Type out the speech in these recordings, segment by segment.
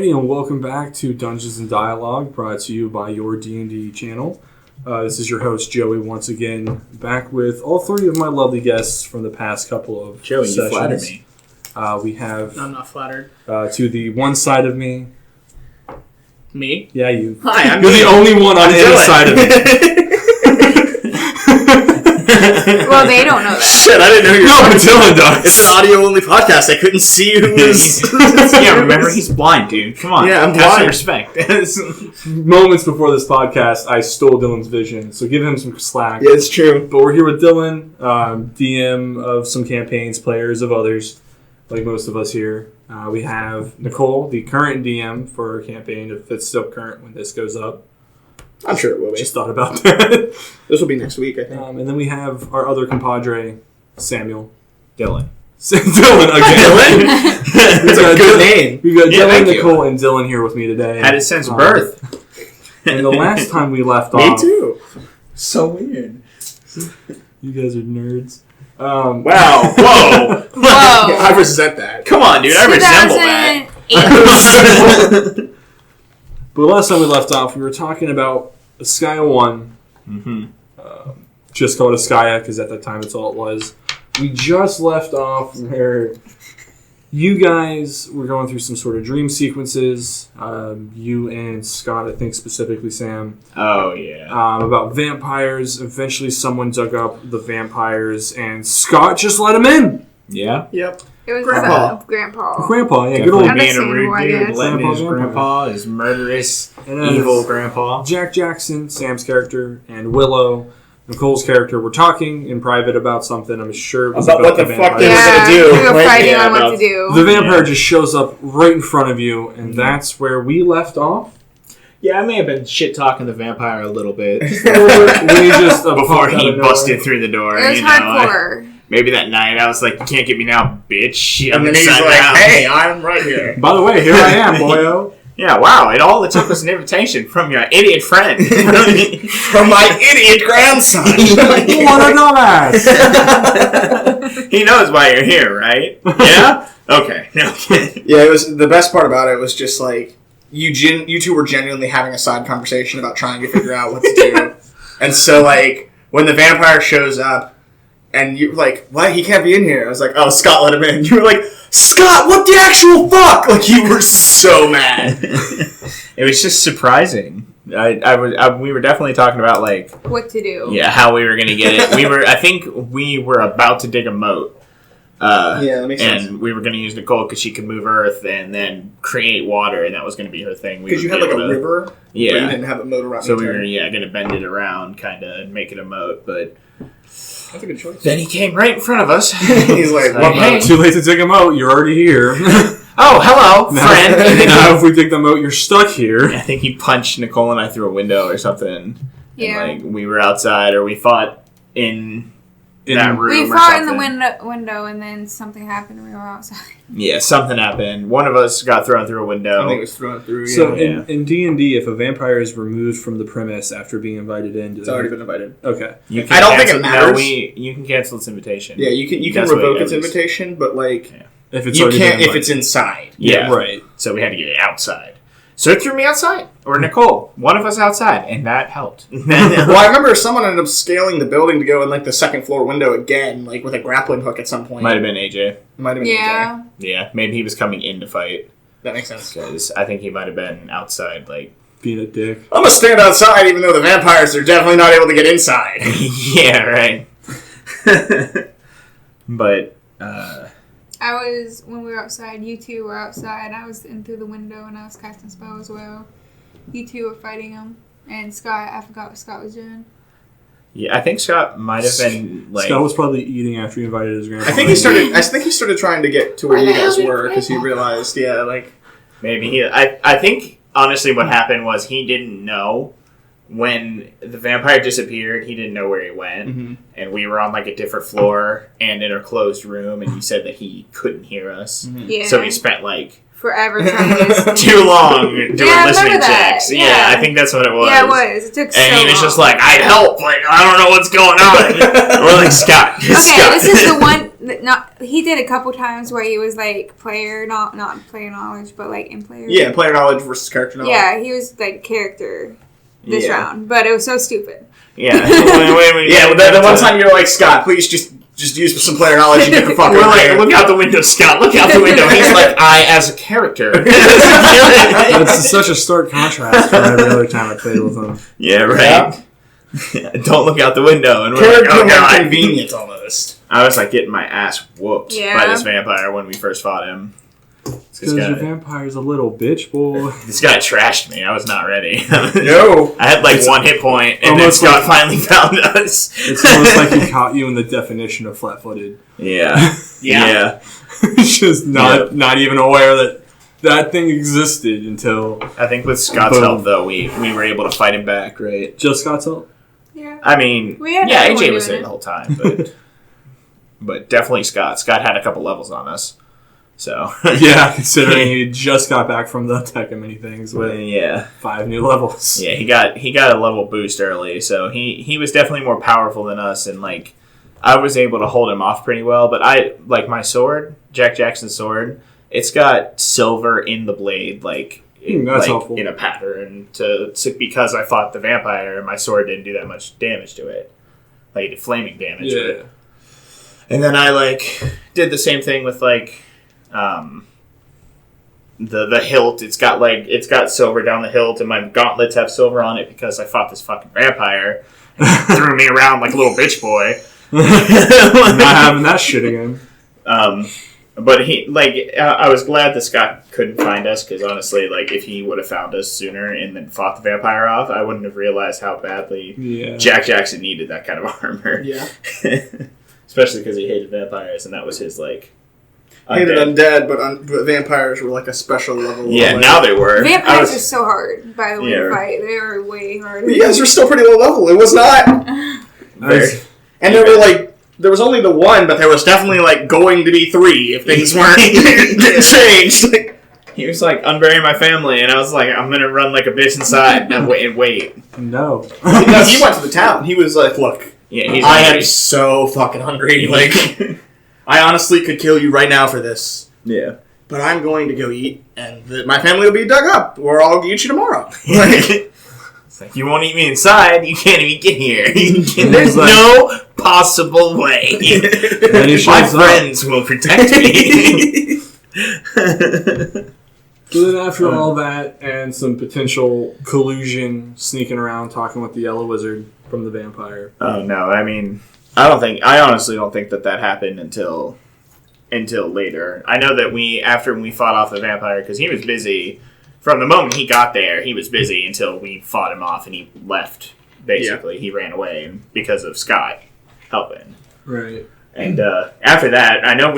Alrighty, and welcome back to Dungeons and Dialogue, brought to you by your D&D Channel. This is your host, Joey, once again, back with all three of my lovely guests from the past couple of Joey, sessions. you flatter me. We have... I'm not flattered. To the one side of me... Me? Yeah, you. Hi, I'm You're me. the only one on any side of me. Well, they don't know that. Shit, I didn't know you were No, but Dylan does. It's an audio-only podcast. I couldn't see who was... Yeah, remember, he's blind, dude. Come on. Yeah, I'm Have some blind. respect. Moments before this podcast, I stole Dylan's vision, so give him some slack. Yeah, it's true. But we're here with Dylan, DM of some campaigns, players of others, like most of us here. We have Nicole, the current DM for our campaign, if it's still current when this goes up. I'm sure it will be. Just thought about that. This will be next week, I think. And then we have our other compadre, Samuel. Dylan. Dylan again. Dylan? It's a good name. We've got Yeah, Dylan, thank you. Nicole, and Dylan here with me today. Had it since birth. And the last time we left Me off... too. So weird. You guys are nerds. Wow. Whoa. Whoa. I resent that. Come on, dude. I resemble that. 2008. But the last time we left off, we were talking about Askiah 1. Mm-hmm. Just called Askiah, because at that time it's all it was. We just left off where you guys were going through some sort of dream sequences. You and Scott, I think specifically Sam. Oh, yeah. About vampires. Eventually someone dug up the vampires, and Scott just let him in. Yeah. Yep. It was Grandpa. Grandpa. Grandpa, yeah, good Definitely old... being a rude Understandable, I dude. guess. Letting his Grandpa. grandpa, his murderous, And evil grandpa. Jack Jackson, Sam's character, and Willow, Nicole's character, were talking in private about something. I'm sure it was About what the vampire. fuck they were Yeah, gonna do. we were Like, fighting yeah, on what about- to do. The vampire just shows up right in front of you, and that's where we left off. Yeah, I may have been shit-talking the vampire a little bit. When he just Before popped out he of busted nowhere. through the door. It was you know, hardcore. maybe that night I was like, you can't get me now, bitch. And then he's like, hey, I'm right here. By the way, here I am, boyo. Yeah, wow. All it took was an invitation from your idiot friend. From my idiot grandson. What a dumbass! He knows why you're here, right? Yeah? Okay. Okay. Yeah, it was the best part about it was just like you two were genuinely having a side conversation about trying to figure out what to do. And so like when the vampire shows up and you were like, "What? He can't be in here." I was like, "Oh, Scott let him in." You were like, "Scott, what the actual fuck?" Like you were so mad. It was just surprising. We were definitely talking about like What to do. how we were gonna get it. I think we were about to dig a moat. Yeah, that makes sense. And we were gonna use Nicole because she could move earth and then create water, and that was gonna be her thing. Because you had like a river, but you Yeah. didn't have a moat around. So the we were entire- gonna bend it around, kind of, and make it a moat, but. That's a good choice. Then he came right in front of us. He's like, Like, "What hey. moat?" Too late to dig a moat. You're already here. Oh, hello, now, friend. now if we dig the moat, you're stuck here. I think he punched Nicole and I through a window or something. Yeah. And, like, we were outside, or we fought in that room We or fought in something. the window, and then something happened, and we were outside. Yeah, something happened. One of us got thrown through a window. I think it was thrown through. So Yeah. in D&D, if a vampire is removed from the premise after being invited in... It's already been invited. Okay. You I don't think it cancel- matters. No, you can cancel its invitation. Yeah, you can That's what revoke it its is. invitation, but like If it's you already can't been if it's invited. inside. Yeah, Right. So we had to get it outside. So it threw me outside, or Nicole, one of us outside, and that helped. Well, I remember someone ended up scaling the building to go in like the second floor window again, like with a grappling hook at some point. Might have been AJ. Might have been AJ. Yeah. Yeah, maybe he was coming in to fight. That makes sense. Because I think he might have been outside, like... Being a dick. I'm gonna stand outside, even though the vampires are definitely not able to get inside. Yeah, right. But, When we were outside, you two were outside, I was in through the window, and I was casting spell as well. You two were fighting him, and Scott, I forgot what Scott was doing. yeah, I think Scott might have been, like... Scott was probably eating after he invited his grandpa. I think he started trying to get to where you guys were because he realized, yeah, like Maybe he... I think, honestly, what happened was he didn't know when the vampire disappeared. He didn't know where he went. And we were on, like, a different floor and in a closed room, and he said that he couldn't hear us. Yeah. So he spent, like... Forever trying to listen. too long doing Yeah, I listening remember that. checks. Yeah. I think that's what it was. Yeah, it was. It took so And long. he was just like, I help. Like, I don't know what's going on. We're like, Scott. Okay, Scott. this is he did a couple times where he was like player, not player knowledge, but like in player. Yeah, player knowledge versus character knowledge. Yeah, he was like character this round, but it was so stupid. Yeah. The one time you're like, Scott, please just use some player knowledge and get the fuck We're out of like, here. look out the window, Scott. Look out the window. He's like, I as a character. That's such a stark contrast from every other time I played with him. Yeah, right. Yeah. Don't look out the window. And we're Character like, oh, God. convenient almost. I was like getting my ass whooped Yeah. by this vampire when we first fought him. Because your vampire's a little bitch, boy. This guy trashed me. I was not ready. No. I had like one hit point, and then Scott finally found us. It's almost like he caught you in the definition of flat-footed. Yeah. Yeah. He's just not even aware that thing existed until... I think with Scott's help, though, we were able to fight him back, right? Just Scott's help? Yeah. I mean, We had AJ was doing there it. the whole time, but definitely Scott. Scott had a couple levels on us. So Yeah, considering he just got back from the tech and many things with yeah, 5 new levels. yeah, he got a level boost early, so he was definitely more powerful than us, and like I was able to hold him off pretty well. But I like my sword, Jack Jackson's sword. It's got silver in the blade, like that's helpful. in a pattern because I fought the vampire, and my sword didn't do that much damage to it, like it did flaming damage. Yeah. But, and then I like did the same thing with like. The hilt, it's got silver down the hilt, and my gauntlets have silver on it because I fought this fucking vampire. And he threw me around like a little bitch boy. Not having that shit again. But I was glad that Scott couldn't find us, because honestly, like if he would have found us sooner and then fought the vampire off, I wouldn't have realized how badly Jack Jackson needed that kind of armor. Yeah. Especially because he hated vampires, and that was his like. Hated undead, but vampires were like a special level. Yeah, now they were. Vampires are so hard, by the way, to fight. They are way harder. You guys were still pretty low level. It was not. And there were like, there was only the one, but there was definitely like going to be 3 if things weren't changed. He was like, unburying my family, and I was like, I'm gonna run like a bitch inside and wait. No. He went to the town. He was like, look, Yeah, he's I hungry. am so fucking hungry. Like, I honestly could kill you right now for this. Yeah. But I'm going to go eat, and my family will be dug up, or I'll eat you tomorrow. Like, It's like, you won't eat me inside, you can't even get here. There's like- no possible way. My friends will protect me. So then after all that, and some potential collusion, sneaking around, talking with the Yellow Wizard from the vampire. Oh, no, I mean, I honestly don't think that happened until later. I know that after we fought off the vampire, because he was busy, from the moment he got there, he was busy until we fought him off and he left, basically. Yeah. He ran away because of Scott helping. Right. And after that, I know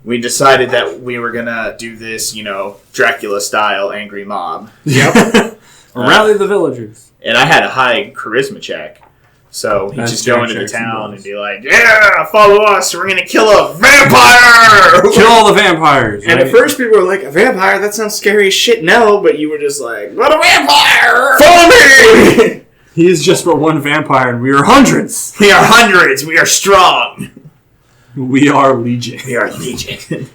we decided that we were going to do this, Dracula-style angry mob. Yep. Rally the villagers. And I had a high charisma check. So he'd That's just go Jack into the Jackson town does. and be like, yeah, follow us, we're going to kill a vampire! Kill all the vampires. and right? at first people were like, a vampire? That sounds scary as shit. No, but you were just like, What a vampire! follow me! He is just but one vampire, and we are hundreds. We are hundreds, we are strong. We are legion. We are legion.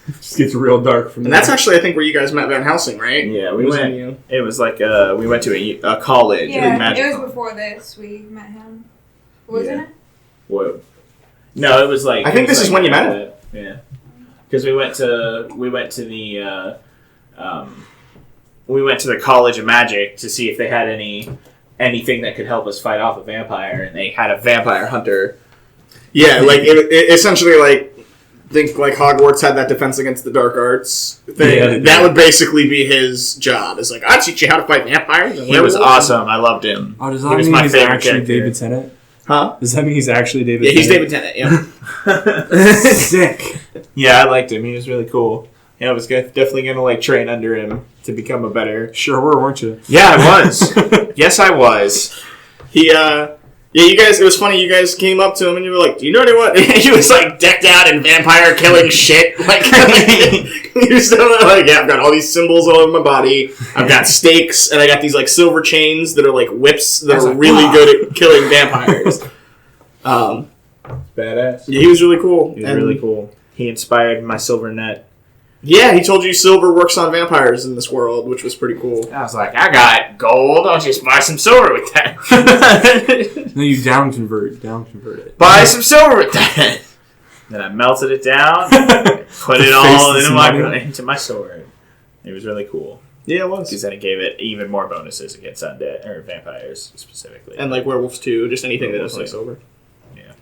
Just gets real dark from And there. that's actually, I think, where you guys met Van Helsing, right? Yeah, It was in you. it was like, we went to a college. Yeah, magic it was college. before this we met him. Wasn't it? Whoa. No, it was like. I think this is when you met him. Yeah, because we went to the College of Magic to see if they had anything that could help us fight off a vampire, and they had a vampire hunter. Yeah, like, it essentially, like, think like Hogwarts had that defense against the dark arts thing. Yeah, that would basically be his job. It's like, I'll teach you how to fight vampires. And He was werewolves." awesome. I loved him. Oh, does He that was mean my he's favorite actually character. David Tennant? Huh? Does that mean he's actually David Yeah, he's Tennant? David Tennant, yeah. Sick. Yeah, I liked him. He was really cool. Yeah, I was definitely gonna like train under him to become a better. Sure were, weren't you? Yeah, I was. Yes, I was. Yeah, you guys, it was funny, you guys came up to him and you were like, do you know anyone? He was like decked out in vampire killing shit. Like, you're still like, yeah, I've got all these symbols all over my body. I've got stakes, and I got these like silver chains that are like whips that are really good at killing vampires. Badass. Yeah, he was really cool. He was really cool. He inspired my silver net. Yeah, he told you silver works on vampires in this world, which was pretty cool. I was like, I got gold. I'll just buy some silver with that. No, you down convert it. Buy some silver with that. Then I melted it down, put it all into my sword. It was really cool. Yeah, it was. Because then it gave it even more bonuses against undead or vampires specifically, and like werewolves too. Just anything that doesn't like silver.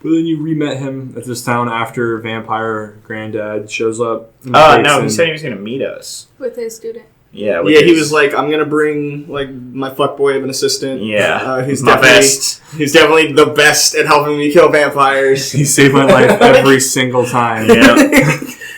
But then you re-met him at this town after Vampire Granddad shows up. Oh, no, he said he was going to meet us. With his student. Yeah, he was like, I'm going to bring like my fuckboy of an assistant. Yeah, he's my best. He's definitely the best at helping me kill vampires. He saved my life every single time. Yeah.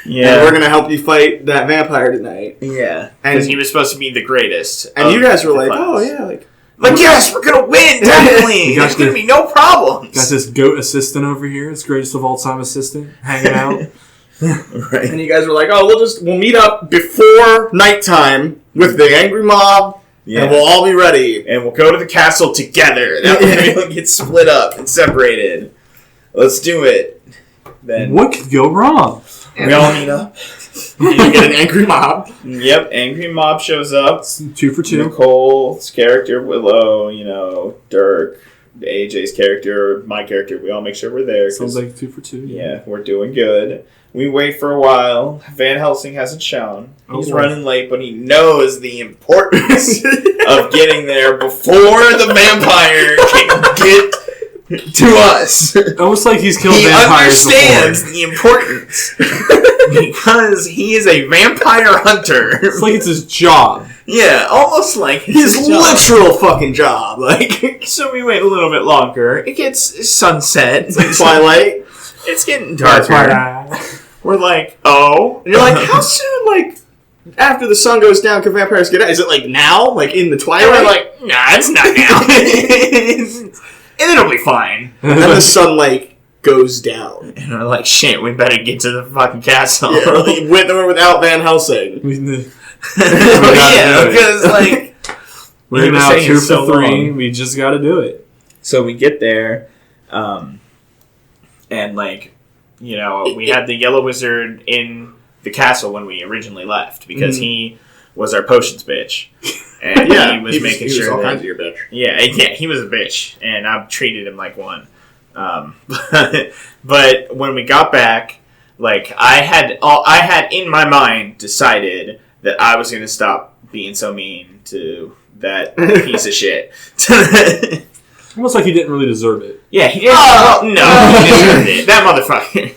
Yeah. And we're going to help you fight that vampire tonight. Yeah. Because he was supposed to be the greatest. And you guys were like, oh, yeah, like, yes, we're going to win, definitely. There's going to be no problems. Got this goat assistant over here, this greatest of all time assistant, hanging out. Right. And you guys were like, oh, we'll meet up before nighttime with the angry mob, and we'll all be ready. And we'll go to the castle together. That way we'll get split up and separated. Let's do it. Then what could go wrong? We all meet up. You get an angry mob. Yep, angry mob shows up. 2 for 2. Nicole's character, Willow, Dirk, AJ's character, my character. We all make sure we're there. Sounds like 2 for 2. Yeah, we're doing good. We wait for a while. Van Helsing hasn't shown. He's running late, but he knows the importance of getting there before the vampire can get to us. Almost like he's killed vampires before. He understands the importance because he is a vampire hunter. It's like it's his job. Yeah, almost like his literal fucking job. Like, so we wait a little bit longer. It gets sunset. It's like twilight. It's getting darker. We're like, oh. And you're like, how soon, like, after the sun goes down can vampires get out? Is it like now? Like in the twilight? And we're like, nah, it's not now. And it'll be fine. And then the sun, like, goes down. And we're like, shit, we better get to the fucking castle. Yeah, we went there without Van Helsing. Yeah, because, like, we're now 2 for 3. We just gotta do it. So we get there, and, like, we had the Yellow Wizard in the castle when we originally left, because he was our potions bitch. And he was making sure all kinds of your bitch. Yeah, he was a bitch, and I've treated him like one. But when we got back, like, I had in my mind decided that I was going to stop being so mean to that piece of shit. Almost like he didn't really deserve it. Yeah, he didn't. No, he deserved it. That motherfucker.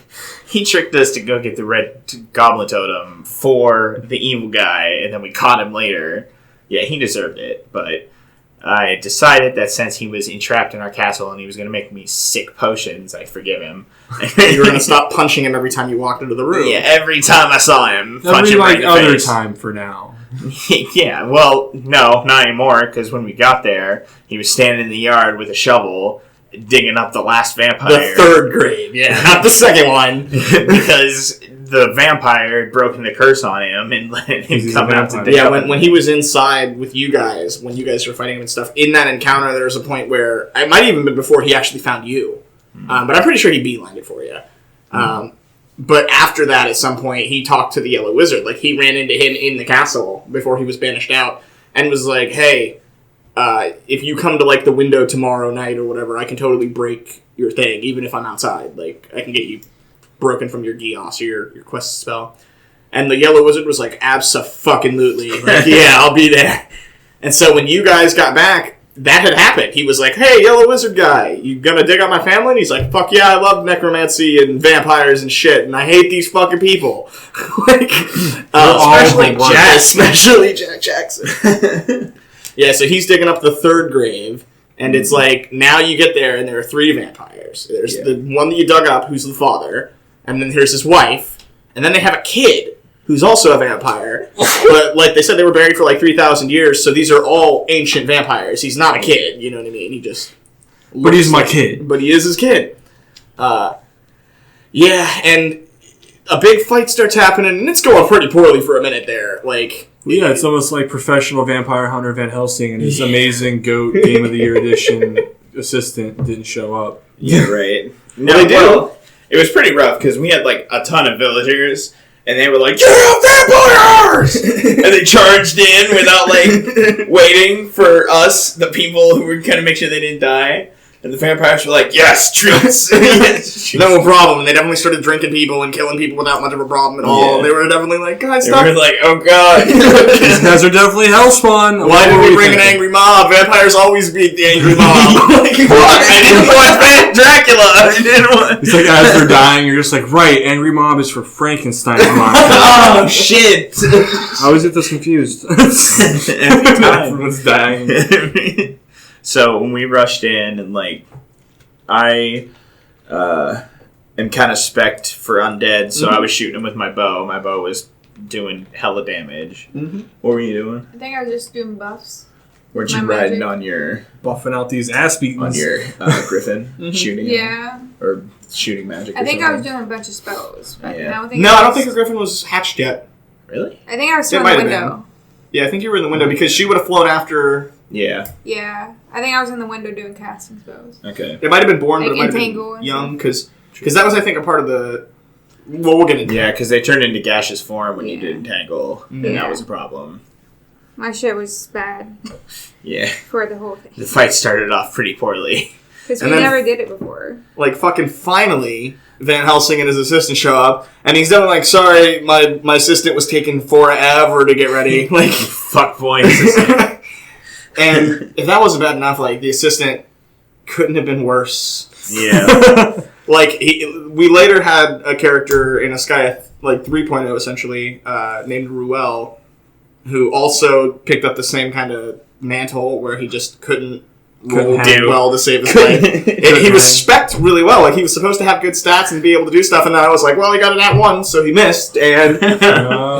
He tricked us to go get the red goblin totem for the evil guy, and then we caught him later. Yeah, he deserved it, but I decided that since he was entrapped in our castle and he was going to make me sick potions, I'd forgive him. You were going to stop punching him every time you walked into the room. Yeah, every time I saw him. Every other time for now. Yeah, well, no, not anymore, because when we got there, he was standing in the yard with a shovel, digging up the last vampire. The third grade, yeah, not the second one. Because the vampire had broken the curse on him and let him come out to dig. Yeah, when he was inside with you guys, when you guys were fighting him and stuff, in that encounter there was a point where, it might have even been before he actually found you, but I'm pretty sure he beelined it for you. But after that, at some point, he talked to the Yellow Wizard. Like, he ran into him in the castle before he was banished out and was like, hey, if you come to, like, the window tomorrow night or whatever, I can totally break your thing, even if I'm outside. Like, I can get you broken from your Geos or your quest spell. And the Yellow Wizard was like, abso-fucking-lutely. Like, yeah, I'll be there. And so when you guys got back, that had happened. He was like, hey, Yellow Wizard guy, you gonna dig up my family? And he's like, fuck yeah, I love necromancy and vampires and shit, and I hate these fucking people. Like, especially Jack Jackson. Yeah, so he's digging up the third grave, and it's like, now you get there, and there are 3 vampires. There's the one that you dug up, who's the father, and then there's his wife, and then they have a kid, who's also a vampire. But, like, they said they were buried for, like, 3,000 years, so these are all ancient vampires. He's not a kid, you know what I mean? He just... But he's my kid. But he is his kid. Yeah, and a big fight starts happening, and it's going pretty poorly for a minute there. Like... Yeah, it's almost like professional vampire hunter Van Helsing and his amazing GOAT Game of the Year edition assistant didn't show up. Yeah, right. No, they do. Well, it was pretty rough because we had like a ton of villagers, and they were like, "Yeah, vampires!" and they charged in without like waiting for us, the people who were gonna make sure they didn't die. And the vampires were like, "Yes, troops." Yes, No problem. And they definitely started drinking people and killing people without much of a problem at all. Yeah. And they were definitely like, guys, They stop. were like, "Oh god." These guys are definitely hellspawn. Why did we bring an angry mob? Vampires always beat the angry mob. Like, What? I didn't want Dracula. I didn't want. It's like as they're dying, you're just like, right, angry mob is for Frankenstein's monster. Oh shit! I always get this confused. Every time. Everyone's dying. So when we rushed in, and like, I am kind of spec'd for undead, so I was shooting them with my bow. My bow was doing hella damage. Mm-hmm. What were you doing? I think I was just doing buffs. Weren't you My riding magic. on your Buffing out these ass beatings. griffin, shooting? Yeah. Or shooting magic? I or think I was something? doing a bunch of spells. But Yeah. I don't think No, I don't think her griffin was hatched yet. Really? I think I was It still in might the have been. window. Yeah, I think you were in the window because she would have flown after. Yeah. Yeah. I think I was in the window doing casting spells. Okay. It might have been born, but Like it might have entangle been and young because that was, I think, a part of the. Well, we'll get into Yeah, because they turned into gaseous form when you Yeah. did entangle, and Yeah. that was a problem. My shit was bad Yeah. for the whole thing. The fight started off pretty poorly. Because And we then- never did it before. Like, fucking finally, Van Helsing and his assistant show up, and he's definitely like, sorry, my assistant was taking forever to get ready. Like, Fuck boy. assistant. and if that wasn't bad enough, like, the assistant couldn't have been worse. Yeah. Like, we later had a character in Askiah, like 3.0 essentially, named Ruel, who also picked up the same kind of mantle where he just couldn't roll handle. well to save his life. And he was spec'd really well. Like, he was supposed to have good stats and be able to do stuff, and then I was like, well, he got an @1, so he missed, and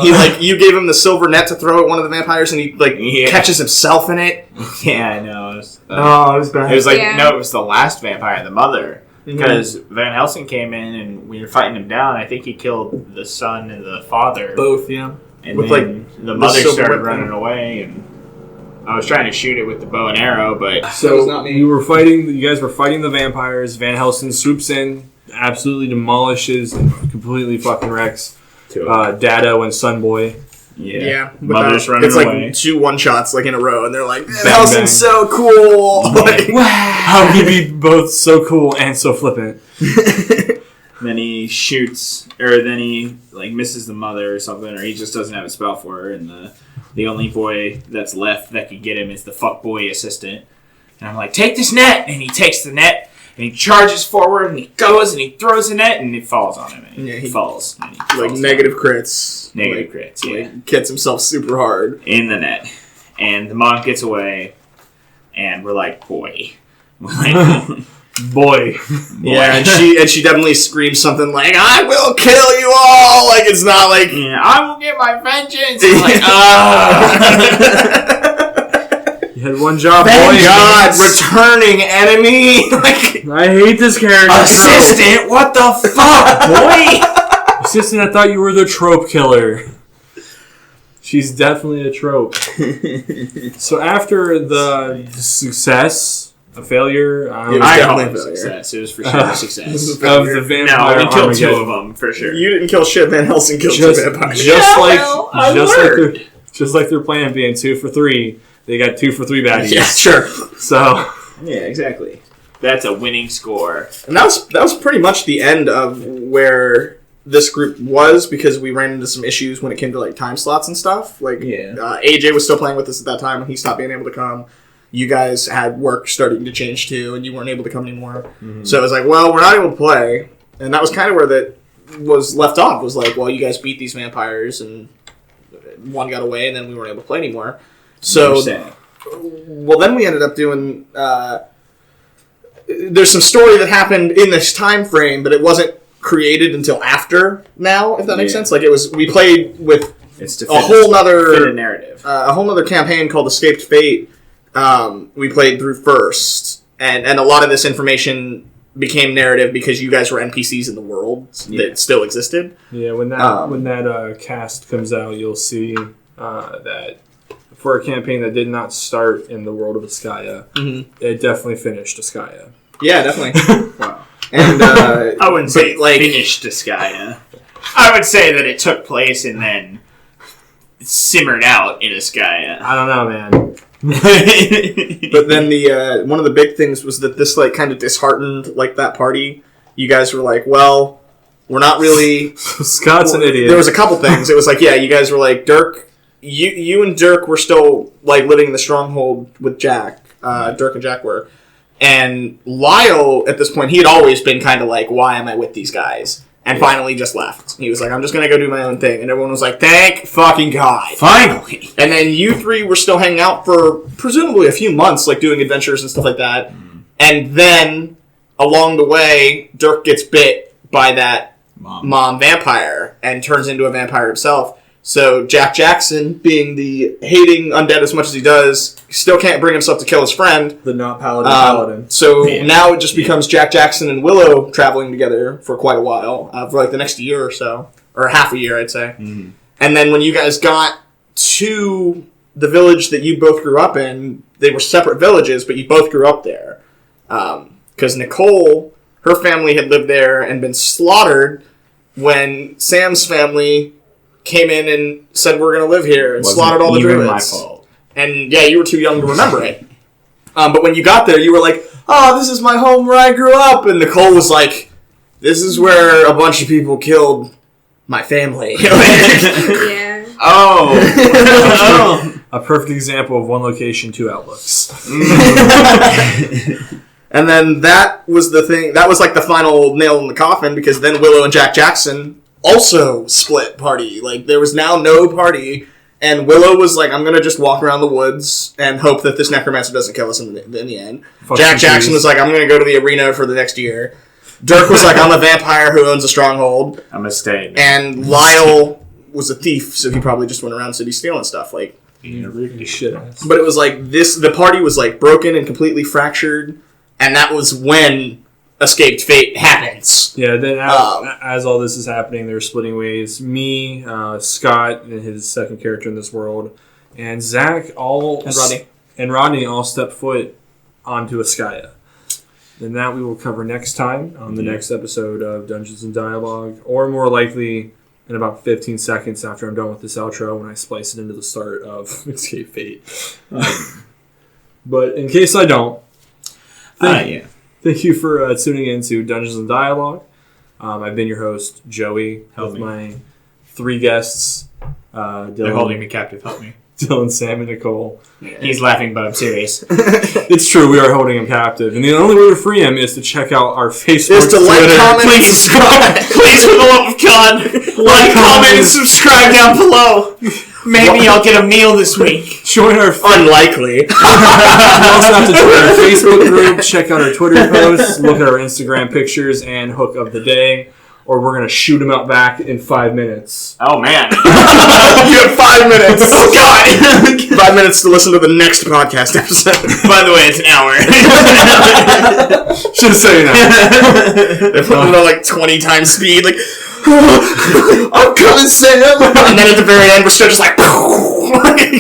he, like, you gave him the silver net to throw at one of the vampires, and he, like, Yeah. catches himself in it. Yeah, I know. It was, It was bad. it was like, Yeah. no, it was the last vampire, the mother. Mhm. Because Van Helsing came in and we were fighting him down. I think he killed the son and the father. Both, yeah. And With, then the mother silver started whip running thing. away, and I was trying to shoot it with the bow and arrow, but That was So not me. you guys were fighting the vampires. Van Helsing swoops in, absolutely demolishes, and completely fucking wrecks Dado and Sunboy. yeah. but Mother's that- running it's away. like 2 1-shots like in a row, and they're like, Bang, Helsing's bang. so cool. Like, How can he be both so cool and so flippant? Then he shoots, or then he like misses the mother or something, or he just doesn't have a spell for her, and the only boy that's left that could get him is the fuckboy assistant. And I'm like, take this net, and he takes the net, and he charges forward, and he goes, and he throws the net, and it falls on him, and Yeah, he he- falls. And he like falls negative crits. down. Negative Like, crits, yeah. gets himself super hard. In the net. And the mom gets away, and we're like, boy. We're like, Boy. Yeah, and she definitely screams something like, I will kill you all! Like, it's not like... yeah, I will get my vengeance. I'm like, ah. You had one job, Thank boy. God, returning enemy! Like, I hate this character. Assistant, what the fuck, boy? Assistant, I thought you were the trope killer. She's definitely a trope. So after the success, a failure, It was I definitely call it a a failure. success. It was for sure a success. of the vampire No, we killed two Armageddon. of them for sure. You didn't kill shit, Van Helsing killed Just, the vampires. just Yeah, like well, I their just like their plan being 2 for 3, they got 2 for 3 baddies. Yeah, sure. So Yeah, exactly. That's a winning score. And that was pretty much the end of where this group was, because we ran into some issues when it came to like time slots and stuff. Like, Yeah. AJ was still playing with us at that time when he stopped being able to come. You guys had work starting to change too, and you weren't able to come anymore. Mm-hmm. So it was like, well, we're not able to play, and that was kind of where that was left off. Was like, well, you guys beat these vampires, and one got away, and then we weren't able to play anymore. So, Sad. well, then we ended up doing. There's some story that happened in this time frame, but it wasn't created until after now, if that makes Yeah. sense. Like, it was, we played with It's to a whole fit a nother narrative. a whole nother campaign called Escaped Fate. We played through first, and a lot of this information became narrative because you guys were NPCs in the world that still existed. yeah, when that cast comes out, you'll see that for a campaign that did not start in the world of Askiah, Mhm. it definitely finished Askiah. Yeah, definitely. Wow. And I wouldn't say like finished Askiah. I would say that it took place and then simmered out in Askiah. I don't know, man. But then the one of the big things was that this like kind of disheartened like that party. You guys were like, well, we're not really. Scott's an idiot. There was a couple things. It was like, yeah, you guys were like Dirk. You and Dirk were still like living in the stronghold with Jack. Dirk and Jack were, and Lyle at this point he had always been kind of like, why am I with these guys? And finally just left. He was like, I'm just going to go do my own thing. And everyone was like, thank fucking God. Finally. And then you three were still hanging out for presumably a few months, like doing adventures and stuff like that. And then, along the way, Dirk gets bit by that mom vampire and turns into a vampire himself. So Jack Jackson, being the hating undead as much as he does, still can't bring himself to kill his friend. The not paladin. So now it just becomes Jack Jackson and Willow traveling together for quite a while, for like the next year or so, or half a year, I'd say. Mm-hmm. And then when you guys got to the village that you both grew up in, they were separate villages, but you both grew up there. Because Nicole, her family had lived there and been slaughtered when Sam's family came in and said, we're going to live here, and slaughtered all the druids. My fault. And yeah, you were too young to remember it. But when you got there, you were like, oh, this is my home where I grew up. And Nicole was like, this is where a bunch of people killed my family. Yeah. Oh. A perfect example of one location, two outlooks. And then that was the thing, that was like the final nail in the coffin, because then Willow and Jack Jackson also split party. Like, there was now no party, and Willow was like, I'm gonna just walk around the woods and hope that this necromancer doesn't kill us in the end. Jack Jackson was like, I'm gonna go to the arena for the next year. Dirk was like, I'm a vampire who owns a stronghold. I'm a stay. And Lyle was a thief, so he probably just went around city stealing stuff. Like, shit ass. but it was like the party was like broken and completely fractured, and that was when Escaped Fate happens. Yeah, then as all this is happening, they're splitting ways. Me, Scott, and his second character in this world, and Zach and Rodney all step foot onto Askiah. And that we will cover next time on the next episode of Dungeons and Dialogue, or more likely in about 15 seconds after I'm done with this outro when I splice it into the start of Escape Fate. But in case I don't, thank you for tuning in to Dungeons and Dialogue. I've been your host, Joey, with my three guests. Dylan, they're holding me captive. Help me. Dylan, Sam, and Nicole. He's laughing, but I'm serious. It's true, we are holding him captive. And the only way to free him is to check out our Facebook, is to like, comment, please subscribe. Please, for the love of God, like, comment, and subscribe down below. Maybe I'll get a meal this week. Join our unlikely. You also have to join our Facebook group, check out our Twitter posts, look at our Instagram pictures, and hook of the day. Or we're going to shoot him out back in 5 minutes. Oh, man. You have 5 minutes. Oh, God. 5 minutes to listen to the next podcast episode. By the way, it's an hour. Should have said that. They're putting it on like 20 times speed. Like, I'm coming, Sam. And then at the very end, we're still just like,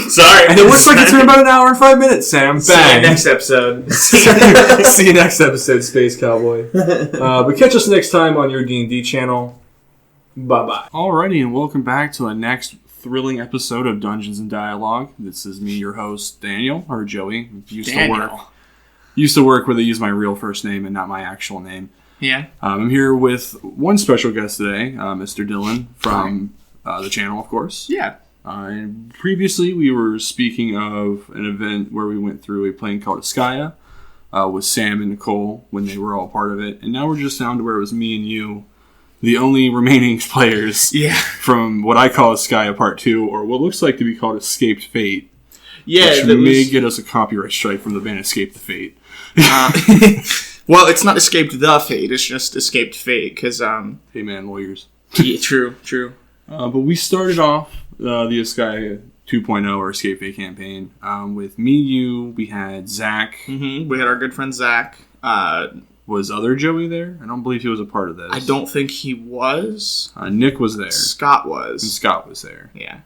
sorry. And it looks like it's been about an hour and 5 minutes, Sam. Bang. See you next episode. See you next episode, Space Cowboy. But catch us next time on your D&D channel. Bye-bye. Alrighty, and welcome back to the next thrilling episode of Dungeons and Dialogue. This is me, your host, Daniel, or Joey. Used to work where they use my real first name and not my actual name. Yeah. I'm here with one special guest today, Mr. Dylan from the channel, of course. Yeah. And previously, we were speaking of an event where we went through a plane called Askiah with Sam and Nicole when they were all part of it. And now we're just down to where it was me and you, the only remaining players from what I call Askiah Part 2, or what looks like to be called Escaped Fate. Yeah, which may get us a copyright strike from the band Escape the Fate. Well, it's not Escaped the Fate, it's just Escaped Fate, because, Hey man, lawyers. Yeah, true. But we started off the Askiah 2.0 or Escape Fate campaign with me, you, we had Zach. Mm-hmm. We had our good friend Zach. Was other Joey there? I don't believe he was a part of this. I don't think he was. Nick was there. Scott was. And Scott was there. Yeah.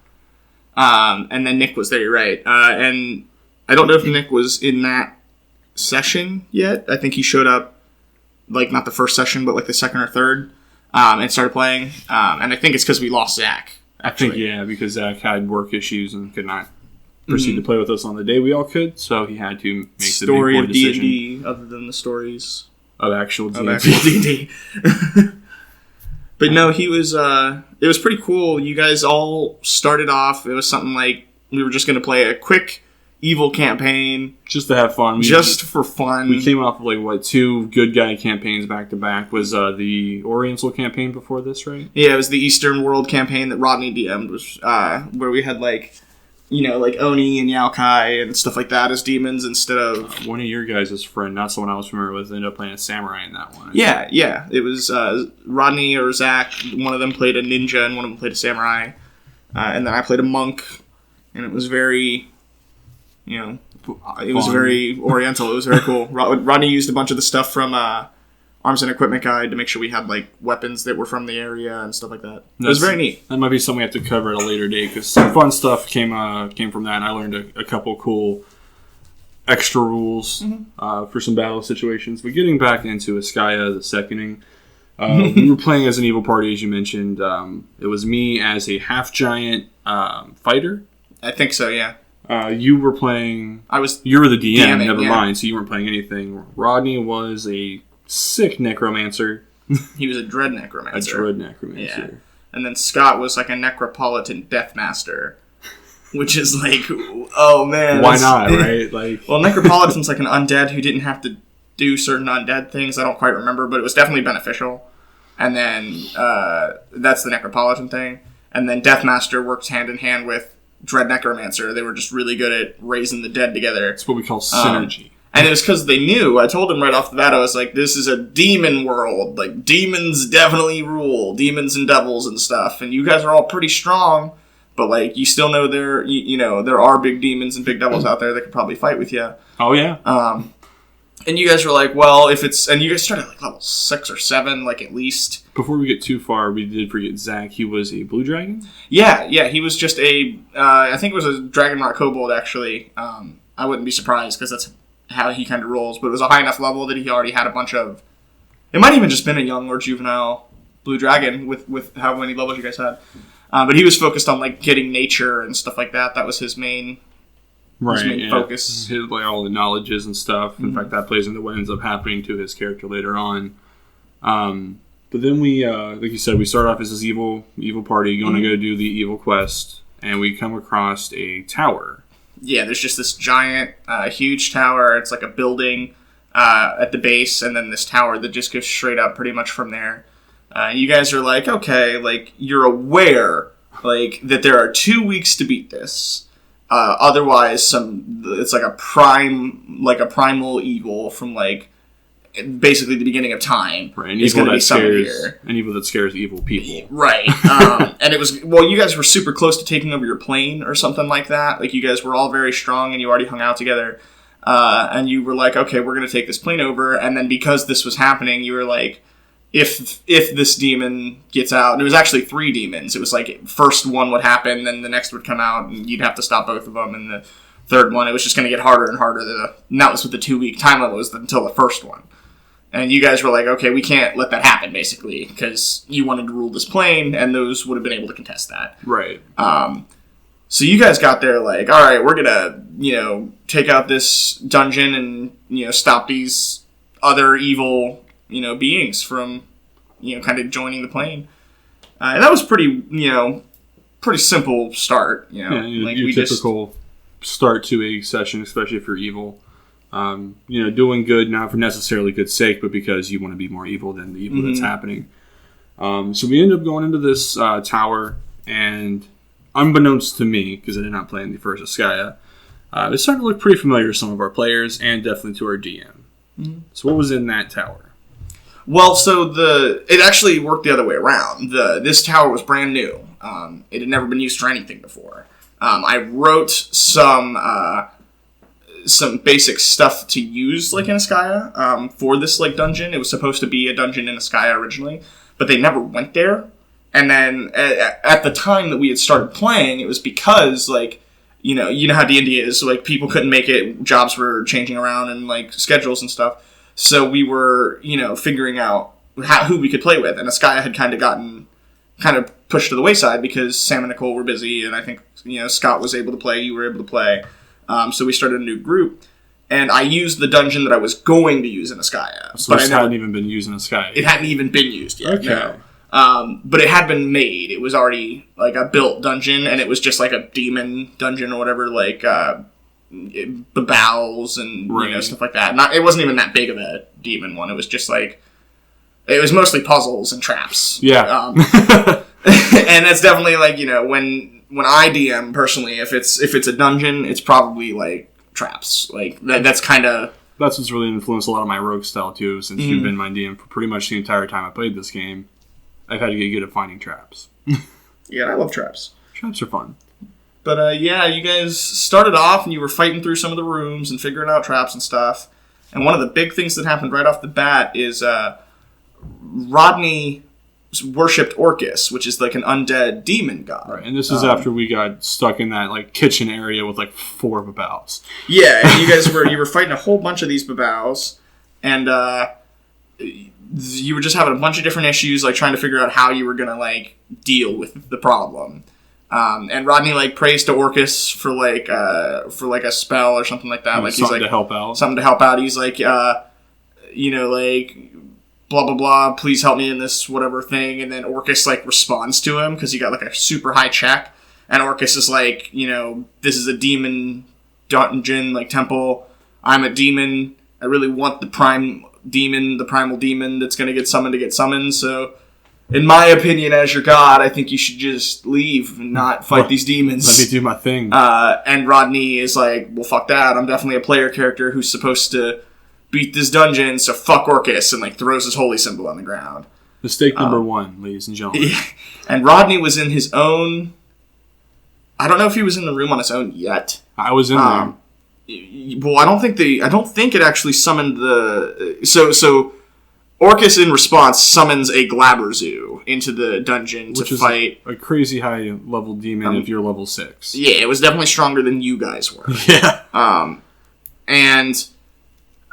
And then Nick was there, you're right. And I don't know if Nick was in that session yet. I think he showed up like not the first session, but like the second or third, and started playing. And I think it's because we lost Zach. Actually. I think, yeah, because Zach had work issues and could not proceed to play with us on the day we all could, so he had to make the big board decision. Story of D&D, other than the stories of actual D&D. Of actual D&D. But no, he was, it was pretty cool. You guys all started off, it was something like, we were just going to play a quick evil campaign. Just to have fun. Just for fun. We came off of like, 2 good guy campaigns back to back. Was the Oriental campaign before this, right? Yeah, it was the Eastern World campaign that Rodney DM'd, was where we had like, like Oni and Yaokai and stuff like that as demons instead of... one of your guys' friend, not someone I was familiar with, ended up playing a samurai in that one. Yeah. It was Rodney or Zach. One of them played a ninja and one of them played a samurai. And then I played a monk. And it was very, it was very Oriental. It was very cool. Rodney used a bunch of the stuff from Arms and Equipment Guide to make sure we had like weapons that were from the area and stuff like that. It was very neat. That might be something we have to cover at a later date because some fun stuff came from that, and I learned a couple cool extra rules for some battle situations. But getting back into Askiah, the seconding, we were playing as an evil party, as you mentioned. It was me as a half-giant fighter. I think so, yeah. You were playing... You were the DM, never mind, so you weren't playing anything. Rodney was a sick necromancer. He was a dread necromancer. Yeah. And then Scott was like a necropolitan deathmaster. Which is like, oh man. Why not, right? Well, necropolitan's like an undead who didn't have to do certain undead things. I don't quite remember, but it was definitely beneficial. And then that's the necropolitan thing. And then deathmaster works hand in hand with dread necromancer. They were just really good at raising the dead together. It's what we call synergy. And it was because they knew. I told them right off the bat, I was like, this is a demon world. Like, demons definitely rule. Demons and devils and stuff. And you guys are all pretty strong, but, like, you still know there are big demons and big devils out there that could probably fight with you. Oh, yeah. And you guys were like, well, if it's... And you guys started, like, level 6 or 7, like, at least. Before we get too far, we did forget Zach. He was a blue dragon? Yeah, he was just a... I think it was a dragon rock kobold, actually. I wouldn't be surprised, because that's how he kind of rolls. But it was a high enough level that he already had a bunch of... It might even just been a young or juvenile blue dragon with how many levels you guys had. But he was focused on, like, getting nature and stuff like that. That was his main... focus. His, like, all the knowledges and stuff. In fact, that plays into what ends up happening to his character later on. But then we, like you said, we start off as this evil party going to go do the evil quest, and we come across a tower. Yeah, there's just this giant, huge tower. It's like a building at the base, and then this tower that just goes straight up pretty much from there. You guys are like, okay, like, you're aware, like, that there are 2 weeks to beat this. Otherwise, it's like a primal evil from, like, basically the beginning of time. Right, an evil that scares evil people. Right. And it was, well, you guys were super close to taking over your plane or something like that. Like, you guys were all very strong and you already hung out together. And you were like, okay, we're going to take this plane over. And then because this was happening, you were like, if this demon gets out, and it was actually 3 demons. It was like, first one would happen, then the next would come out, and you'd have to stop both of them. And the third one, it was just going to get harder and harder. And that was what the 2-week time limit was until the first one. And you guys were like, okay, we can't let that happen, basically, because you wanted to rule this plane, and those would have been able to contest that. Right. So you guys got there like, all right, we're going to, take out this dungeon and, stop these other evil, beings from, kind of joining the plane. And that was pretty simple start, Yeah, your typical start to a session, especially if you're evil. Doing good, not for necessarily good sake, but because you want to be more evil than the evil that's happening. So we end up going into this tower, and unbeknownst to me, because I did not play in the first Askiah, it's starting to look pretty familiar to some of our players, and definitely to our DM. Mm-hmm. So what was in that tower? Well, so it actually worked the other way around. This tower was brand new. It had never been used for anything before. I wrote some basic stuff to use, like, in Askiah, for this, like, dungeon. It was supposed to be a dungeon in Askiah originally, but they never went there. And then, at the time that we had started playing, it was because, like, you know how D&D is, like, people couldn't make it, jobs were changing around, and, like, schedules and stuff. So we were, figuring out who we could play with. And Askiah had kind of pushed to the wayside because Sam and Nicole were busy, and I think, Scott was able to play, you were able to play. So we started a new group, and I used the dungeon that I was going to use in Askiah. So it hadn't even been used in Askiah. It hadn't even been used yet, okay. No. But it had been made. It was already, like, a built dungeon, and it was just, like, a demon dungeon or whatever, like, the bowels and, stuff like that. It wasn't even that big of a demon one. It was just, like, it was mostly puzzles and traps. Yeah. And that's definitely, like, when I DM, personally, if it's a dungeon, it's probably, like, traps. Like, that's kind of... That's what's really influenced a lot of my rogue style, too, since you've been my DM for pretty much the entire time I played this game. I've had to get good at finding traps. Yeah, I love traps. Traps are fun. But, you guys started off and you were fighting through some of the rooms and figuring out traps and stuff. And one of the big things that happened right off the bat is Rodney worshipped Orcus, which is like an undead demon god. Right, and this is after we got stuck in that like kitchen area with like 4 babaus. Yeah, and you were fighting a whole bunch of these babaus, and you were just having a bunch of different issues, like trying to figure out how you were gonna like deal with the problem. And Rodney like prays to Orcus for a spell or something like that. Like something he's like to help out. Something to help out. He's like, like blah blah blah. Please help me in this whatever thing. And then Orcus like responds to him because he got like a super high check. And Orcus is like, this is a demon dungeon, like temple. I'm a demon. I really want the primal demon that's going to get summoned. So, in my opinion, as your god, I think you should just leave and not fight these demons. Let me do my thing. And Rodney is like, well, fuck that. I'm definitely a player character who's supposed to beat this dungeon, so fuck Orcus, and like throws his holy symbol on the ground. Mistake number 1, ladies and gentlemen. Yeah. And Rodney was in his own... I don't know if he was in the room on his own yet. I was in there. Well, I don't think it actually summoned the... So Orcus, in response, summons a Glabberzoo into the dungeon to fight... a crazy high-level demon if you're level 6. Yeah, it was definitely stronger than you guys were. Yeah.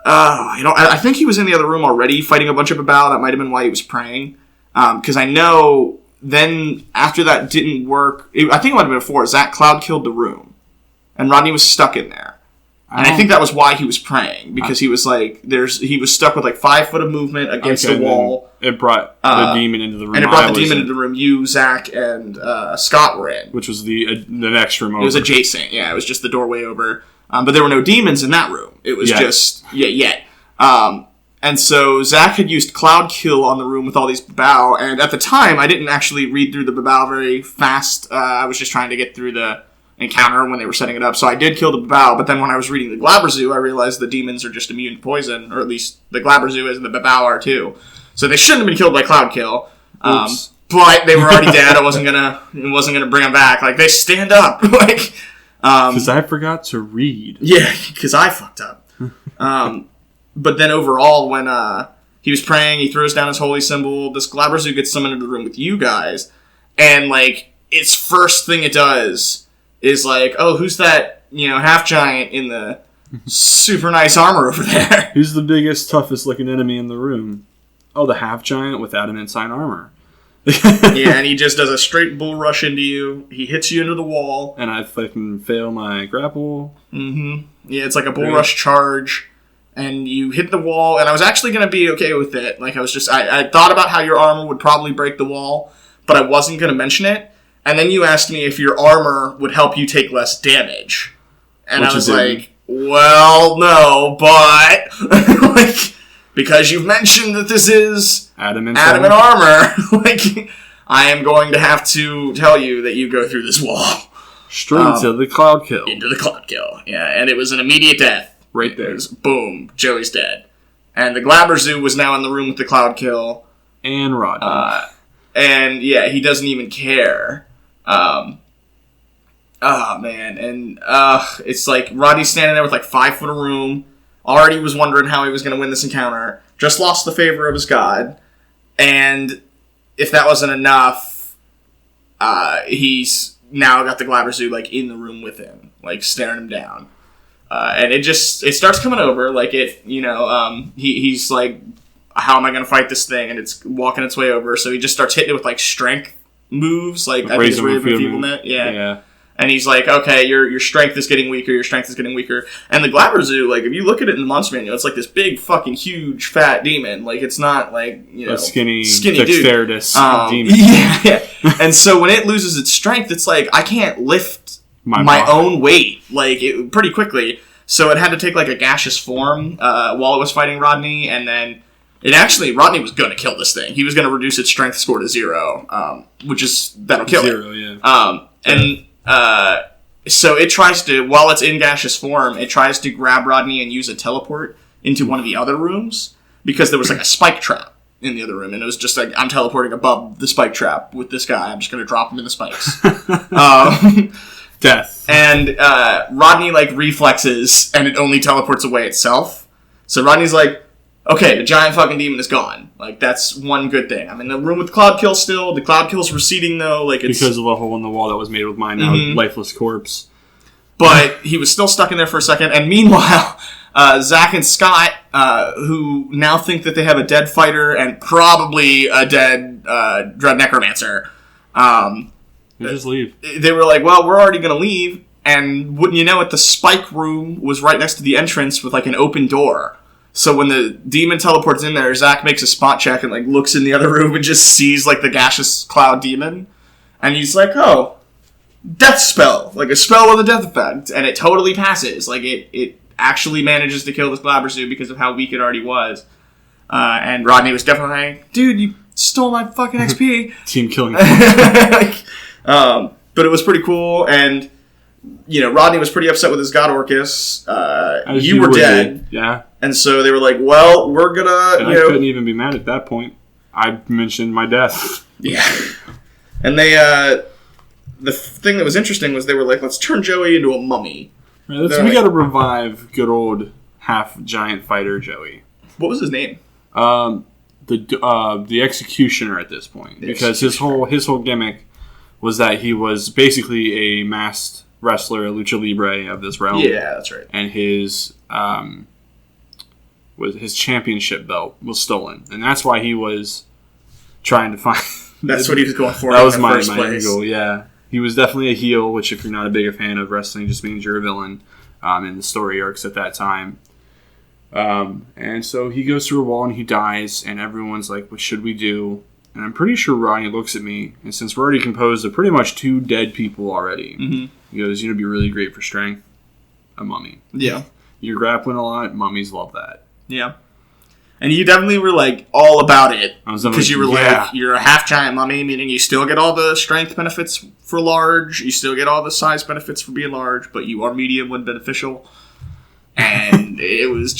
I think he was in the other room already fighting a bunch of Babao. That might have been why he was praying. Because I know then, after that didn't work... I think it might have been before. Zach Cloud killed the room. And Rodney was stuck in there. And I think that was why he was praying, because he was like, he was stuck with like 5 foot of movement against the wall. It brought the demon into the room. And it brought the demon into the room you, Zach, and Scott were in. Which was the next room over. It was adjacent, yeah. It was just the doorway over. But there were no demons in that room. It was yet. And so Zach had used Cloud Kill on the room with all these Babao, and at the time, I didn't actually read through the Babao very fast. I was just trying to get through the encounter when they were setting it up, so I did kill the Babao, but then when I was reading the Glabberzoo, I realized the demons are just immune to poison, or at least the Glabberzoo is and the Babao are too. So they shouldn't have been killed by Cloud Kill. But they were already dead. It wasn't gonna bring them back. Like, they stand up. Like, because I forgot to read. Yeah, because I fucked up. But then overall, when he was praying, he throws down his holy symbol, this Glabberzoo gets summoned into the room with you guys, and like, its first thing it does is like, oh, who's that, half giant in the super nice armor over there? Who's the biggest, toughest looking enemy in the room? Oh, the half giant with adamant sign armor. Yeah, and he just does a straight bull rush into you. He hits you into the wall. And I fucking fail my grapple. Mm-hmm. Yeah, it's like a bull rush charge. And you hit the wall, and I was actually going to be okay with it. Like, I thought about how your armor would probably break the wall, but I wasn't going to mention it. And then you asked me if your armor would help you take less damage. And I was like, well, no, but... like, because you've mentioned that this is adamant armor, like, I am going to have to tell you that you go through this wall. Straight into the Cloud Kill. Into the Cloud Kill, yeah. And it was an immediate death. Right there. It was, boom, Joey's dead. And the Glabberzoo was now in the room with the Cloud Kill. And Rodney. And, yeah, he doesn't even care. Man, and it's like Rodney's standing there with like 5 foot of room, already was wondering how he was going to win this encounter, just lost the favor of his god, and if that wasn't enough, he's now got the Glabberzoo like in the room with him, like staring him down. And it starts coming over, like he's like, how am I going to fight this thing? And it's walking its way over, so he just starts hitting it with, like, strength moves, like, I think it's Rhythm of Enfeeblement. Yeah. And he's like, okay, your strength is getting weaker, your strength is getting weaker. And the Glabrezu, like, if you look at it in the monster manual, it's like this big, fucking, huge, fat demon. Like, it's not, like, a skinny dexterous demon. Yeah. And so when it loses its strength, it's like, I can't lift my own weight, like, pretty quickly. So it had to take, like, a gaseous form while it was fighting Rodney, and then Rodney was going to kill this thing. He was going to reduce its strength score to 0, that'll kill it. So it tries to, while it's in gaseous form, it tries to grab Rodney and use a teleport into one of the other rooms, because there was, like, a spike trap in the other room, and it was just like, I'm teleporting above the spike trap with this guy. I'm just going to drop him in the spikes. Death. And Rodney, like, reflexes, and it only teleports away itself. So Rodney's like, okay, the giant fucking demon is gone. Like, that's one good thing. I'm in the room with Cloud Kill still. The Cloud Kill's receding, though. Like, it's because of the hole in the wall that was made with my now lifeless corpse. But he was still stuck in there for a second. And meanwhile, Zach and Scott, who now think that they have a dead fighter and probably a dead Dread Necromancer, they just leave. They were like, well, we're already going to leave. And wouldn't you know it, the spike room was right next to the entrance with, like, an open door. So when the demon teleports in there, Zach makes a spot check and, like, looks in the other room and just sees, like, the gaseous cloud demon. And he's like, oh, death spell. Like, a spell with a death effect. And it totally passes. Like, it actually manages to kill this Glabrezu because of how weak it already was. And Rodney was definitely like, dude, you stole my fucking XP. Team killing. But it was pretty cool, and, Rodney was pretty upset with his God Orcus. You were dead. Yeah. And so they were like, well, we're gonna, I couldn't even be mad at that point. I mentioned my death. Yeah. And they, the thing that was interesting was they were like, let's turn Joey into a mummy. Right, we gotta revive good old half-giant fighter Joey. What was his name? The Executioner at this point. Because his whole gimmick was that he was basically a masked wrestler, a lucha libre of this realm. Yeah, that's right. And his championship belt was stolen, and that's why he was trying to find. That's what he was going for. That was my angle. Yeah, he was definitely a heel, which, if you're not a big fan of wrestling, just means you're a villain in the story arcs at that time. And so he goes through a wall and he dies, and everyone's like, "What should we do?" And I'm pretty sure Ronnie looks at me, and since we're already composed of pretty much 2 dead people already, he goes, "You'd be really great for strength, a mummy." Yeah, you're grappling a lot. Mummies love that. Yeah. And you definitely were, like, all about it. Because you were like, you're a half-giant mummy, meaning you still get all the strength benefits for large, you still get all the size benefits for being large, but you are medium when beneficial. And it was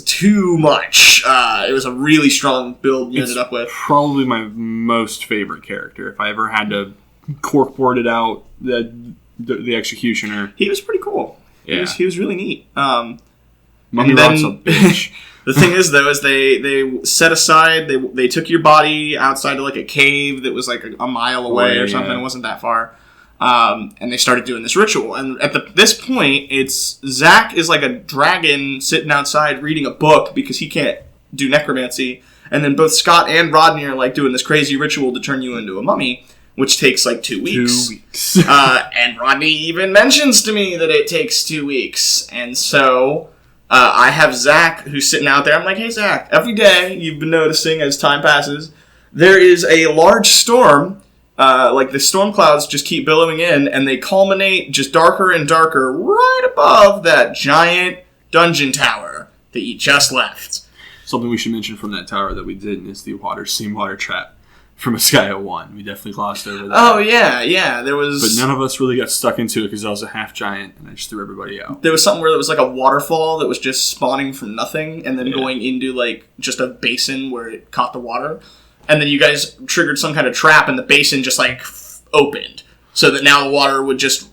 too much. It was a really strong build you ended up with. Probably my most favorite character. If I ever had to corkboard it out, the Executioner. He was pretty cool. Yeah. He was really neat. Mummy Rock's a bitch. The thing is, though, is they set aside, they took your body outside of, like, a cave that was, like, a mile away or something. Yeah. It wasn't that far. And they started doing this ritual. And at this point, it's Zach is like a dragon sitting outside reading a book because he can't do necromancy. And then both Scott and Rodney are, like, doing this crazy ritual to turn you into a mummy, which takes, like, 2 weeks. 2 weeks. And Rodney even mentions to me that it takes 2 weeks. And so I have Zach, who's sitting out there. I'm like, hey, Zach, every day you've been noticing as time passes, there is a large storm. Like, the storm clouds just keep billowing in, and they culminate just darker and darker right above that giant dungeon tower that you just left. Something we should mention from that tower that we didn't is the steam water trap from Askiah 1. We definitely glossed over that. Oh, yeah, there was... But none of us really got stuck into it because I was a half-giant, and I just threw everybody out. There was something where there was, like, a waterfall that was just spawning from nothing, and then going into, like, just a basin where it caught the water. And then you guys triggered some kind of trap, and the basin just, like, opened. So that now the water would just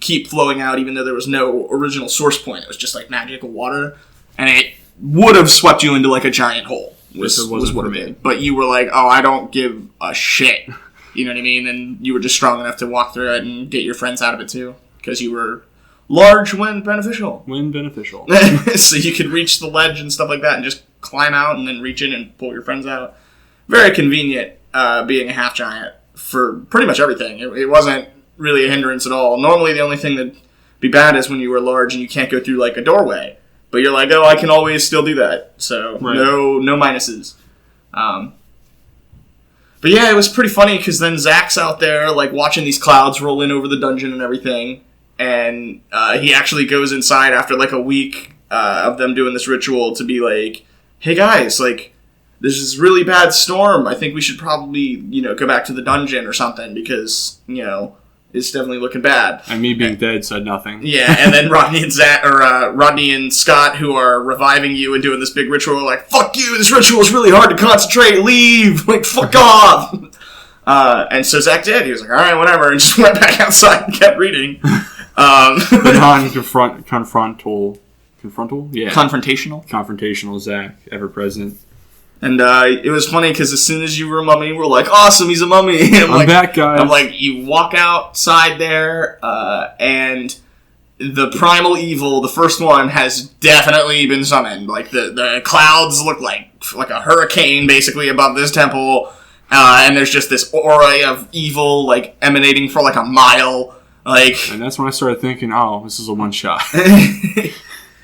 keep flowing out, even though there was no original source point. It was just, like, magical water. And it would have swept you into, like, a giant hole. Was what it did. But you were like, oh, I don't give a shit. You know what I mean? And you were just strong enough to walk through it and get your friends out of it, too. Because you were large when beneficial. When beneficial. So you could reach the ledge and stuff like that and just climb out and then reach in and pull your friends out. Very convenient being a half giant for pretty much everything. It wasn't really a hindrance at all. Normally the only thing that'd be bad is when you were large and you can't go through like a doorway. But you're like, oh, I can always still do that. So no minuses. But yeah, it was pretty funny because then Zach's out there like watching these clouds roll in over the dungeon and everything. And he actually goes inside after like a week of them doing this ritual to be like, hey guys, like there's this really bad storm. I think we should probably, go back to the dungeon or something because, it's definitely looking bad. And me being dead said nothing. Yeah, and then Rodney and Scott, who are reviving you and doing this big ritual, are like, fuck you, this ritual is really hard to concentrate, leave, like, fuck off. And so Zach did. He was like, all right, whatever, and just went back outside and kept reading. The non-confrontal? Yeah. Confrontational Zach, ever present. And it was funny because as soon as you were a mummy, we're like, awesome, he's a mummy. I'm back, guys. I'm like, you walk outside there, and the primal evil, the first one, has definitely been summoned. Like, the clouds look like a hurricane, basically, above this temple, and there's just this aura of evil, like, emanating for, like, a mile. Like, and that's when I started thinking, oh, this is a one-shot.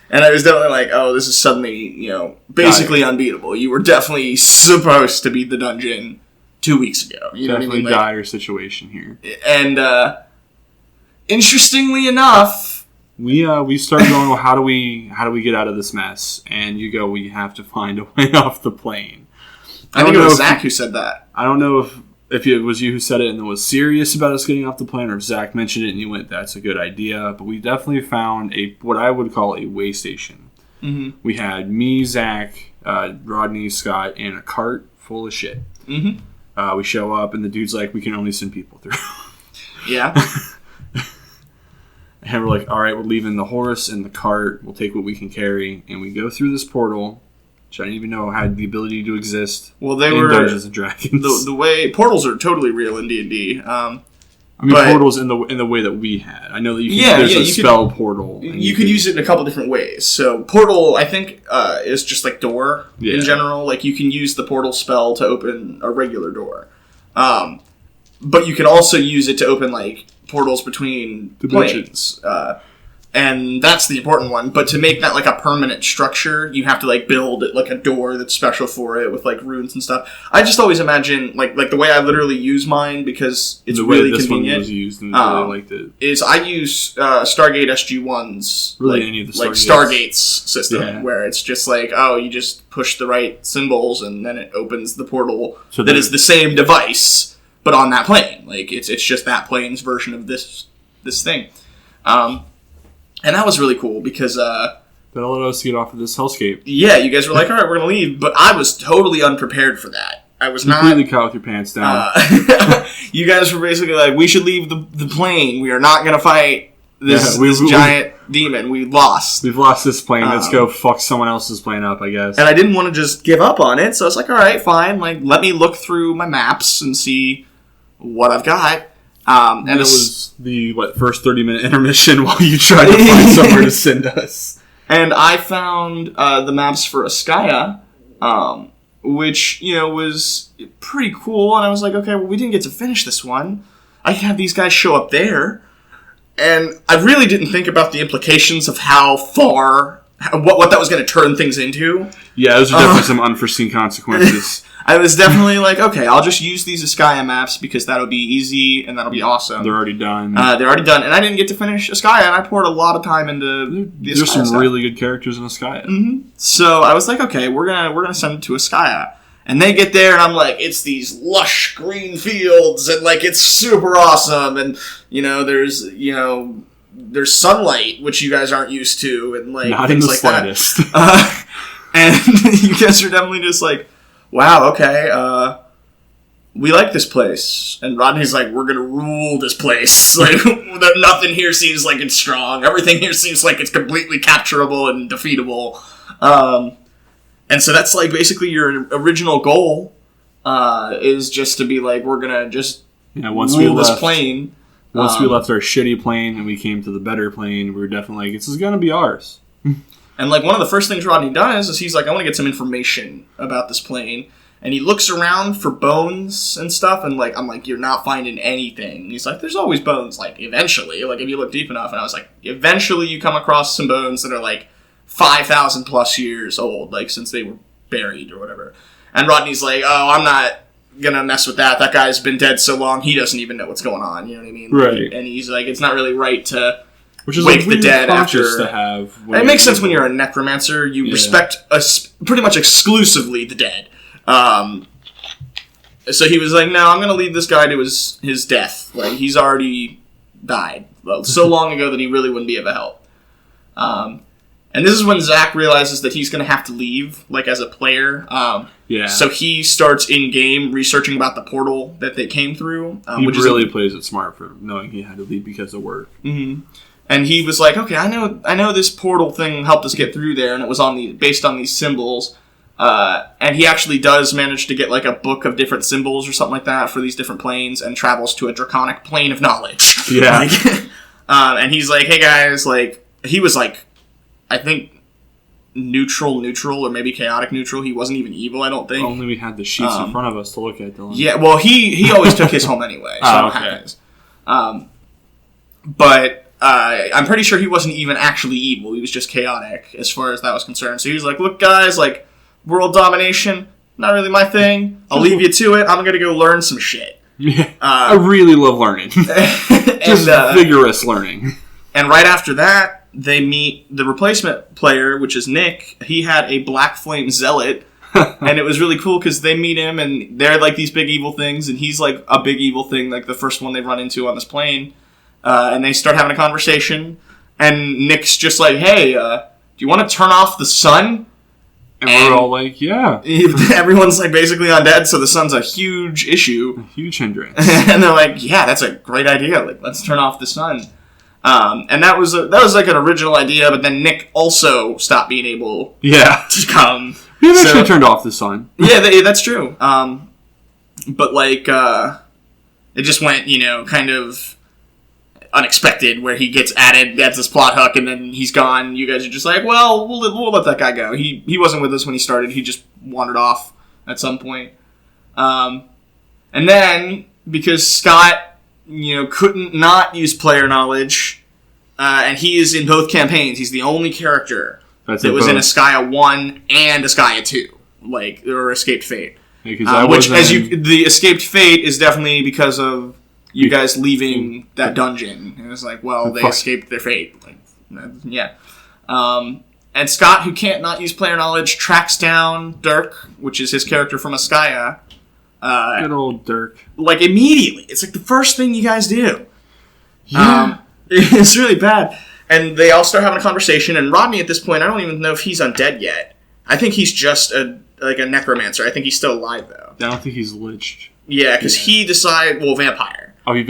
And I was definitely like, oh, this is suddenly, basically unbeatable. You were definitely supposed to beat the dungeon 2 weeks ago. You know what I mean? Like, dire situation here. And, interestingly enough... We started going, well, how do we get out of this mess? And you go, we have to find a way off the plane. I think it was Zach who said that. I don't know if it was you who said it and was serious about us getting off the plane, or if Zach mentioned it and you went, that's a good idea. But we definitely found what I would call a way station. Mm-hmm. We had me, Zach, Rodney, Scott, and a cart full of shit. Mm-hmm. We show up and the dude's like, we can only send people through. Yeah. And we're like, all right, we're leaving the horse and the cart. We'll take what we can carry. And we go through this portal, which I didn't even know had the ability to exist. Well, they in were Dungeons and Dragons. The way portals are totally real in D&D. Portals in the way that we had. I know that you can. There's a spell portal. You could use it in a couple different ways. So portal, I think, is just like door in general. Like you can use the portal spell to open a regular door, but you can also use it to open like portals between planes. And that's the important one. But to make that like a permanent structure, you have to like build it like a door that's special for it with like runes and stuff. I just always imagine like the way I literally use mine because it's really convenient. Was used and I liked it. Is I use Stargate SG1's really like, any of the Stargate's system where it's just like you just push the right symbols and then it opens the portal that is the same device but on that plane. Like it's just that plane's version of this thing. And that was really cool because... that allowed us to get off of this hellscape. Yeah, you guys were like, all right, we're going to leave. But I was totally unprepared for that. I was not... Completely caught with your pants down. You guys were basically like, we should leave the plane. We are not going to fight this giant demon. We lost. We've lost this plane. Let's go fuck someone else's plane up, I guess. And I didn't want to just give up on it. So I was like, all right, fine. Like, let me look through my maps and see what I've got. And it was the first 30-minute intermission while you tried to find somewhere to send us. And I found the maps for Askiah, which was pretty cool. And I was like, okay, well, we didn't get to finish this one. I can have these guys show up there, and I really didn't think about the implications of how far what that was going to turn things into. Yeah, those are definitely some unforeseen consequences. I was definitely like, okay, I'll just use these Askiah maps because that'll be easy and that'll be awesome. They're already done. And I didn't get to finish Askiah, and I poured a lot of time into the Askiah There's some stuff. really good characters in Askiah. Mm-hmm. So I was like, okay, we're gonna send it to Askiah. And they get there, and I'm like, it's these lush green fields, and like it's super awesome, and there's sunlight, which you guys aren't used to, and like not things in the like slightest. that. And you guys are definitely just like, wow, okay, we like this place. And Rodney's like, we're gonna rule this place. Like, nothing here seems like it's strong. Everything here seems like it's completely capturable and defeatable. And so that's like basically your original goal, is just to be like, we're gonna just once rule we this left, plane. Once we left our shitty plane and we came to the better plane, we were definitely like, this is going to be ours. And, like, one of the first things Rodney does is he's like, I want to get some information about this plane. And he looks around for bones and stuff, and, like, I'm like, you're not finding anything. And he's like, there's always bones, like, eventually. Like, if you look deep enough. And I was like, eventually you come across some bones that are, like, 5,000 plus years old, like, since they were buried or whatever. And Rodney's like, oh, I'm not gonna mess with that. That guy's been dead so long, he doesn't even know what's going on. You know what I mean? Right. And he's like, it's not really right to Which is wake the dead after. To have it makes sense when you're a necromancer. You respect pretty much exclusively the dead. So he was like, no, I'm going to lead this guy to his death. Like, he's already died. Well, so long ago that he really wouldn't be of a help. And this is when Zach realizes that he's going to have to leave, like, as a player. So he starts in-game researching about the portal that they came through. He really plays it smart for knowing he had to leave because of work. Mm-hmm. And he was like, okay, I know this portal thing helped us get through there, and it was based on these symbols. And he actually does manage to get, like, a book of different symbols or something like that for these different planes and travels to a draconic plane of knowledge. Yeah. Like, and he's like, hey, guys, like, he was, like, I think neutral, or maybe chaotic neutral. He wasn't even evil, I don't think. Only we had the sheets in front of us to look at, Dylan. Yeah, well, he always took his home anyway, so I don't have his. But I'm pretty sure he wasn't even actually evil. He was just chaotic as far as that was concerned. So he was like, look, guys, like, world domination, not really my thing. I'll leave you to it. I'm going to go learn some shit. Yeah, I really love learning. Just vigorous learning. And right after that, they meet the replacement player, which is Nick. He had a Black Flame Zealot. And it was really cool because they meet him and they're like these big evil things. And he's like a big evil thing, like the first one they run into on this plane. And they start having a conversation. And Nick's just like, hey, do you want to turn off the sun? And we're all like, yeah. Everyone's like basically undead, so the sun's a huge issue. A huge hindrance. And they're like, yeah, that's a great idea. Like, let's turn off the sun. And that was like an original idea, but then Nick also stopped being able to come. We actually turned off the sun. Yeah, that's true. But like, it just went, kind of unexpected, where he gets added, that's this plot hook, and then he's gone. You guys are just like, well, we'll let that guy go. He wasn't with us when he started. He just wandered off at some point. And then, because Scott, couldn't not use player knowledge, and he is in both campaigns. He's the only character that was in Askiah 1 and Askiah 2, like, or Escaped Fate. Yeah, the Escaped Fate is definitely because of you guys leaving that dungeon. And it's like, well, they escaped their fate. Like, yeah. And Scott, who can't not use player knowledge, tracks down Dirk, which is his character from Askiah. Good old Dirk. Like, immediately. It's like the first thing you guys do. Yeah. It's really bad. And they all start having a conversation, and Rodney at this point, I don't even know if he's undead yet. I think he's just a necromancer. I think he's still alive, though. I don't think he's liched. Yeah, because he decided, vampire.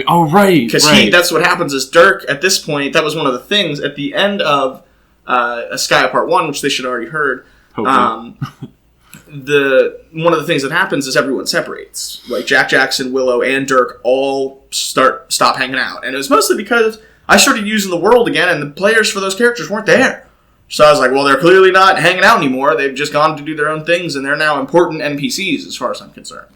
Oh, right. Because that's what happens is Dirk, at this point, that was one of the things at the end of Askiah Part 1, which they should have already heard. One of the things that happens is everyone separates. Like, Jack Jackson, Willow, and Dirk all stop hanging out. And it was mostly because I started using the world again, and the players for those characters weren't there. So I was like, well, they're clearly not hanging out anymore. They've just gone to do their own things, and they're now important NPCs as far as I'm concerned.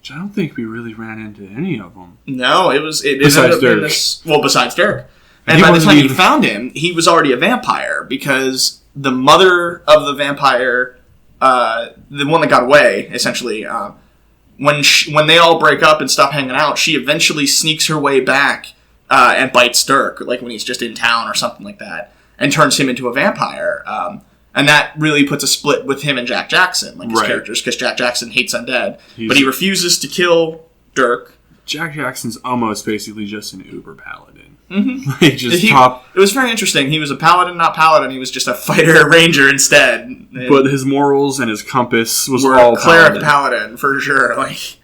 Which I don't think we really ran into any of them. No, it besides Dirk. Besides Dirk. And by the time you found him, he was already a vampire, because the mother of the vampire, the one that got away, essentially, when they all break up and stop hanging out, she eventually sneaks her way back and bites Dirk, like when he's just in town or something like that, and turns him into a vampire. And that really puts a split with him and Jack Jackson, like his characters, because Jack Jackson hates undead, but he refuses to kill Dirk. Jack Jackson's almost basically just an uber paladin. Mm-hmm. It was very interesting. He was a paladin, not paladin. He was just a fighter ranger instead. But his morals and his compass was all cleric paladin for sure. Like,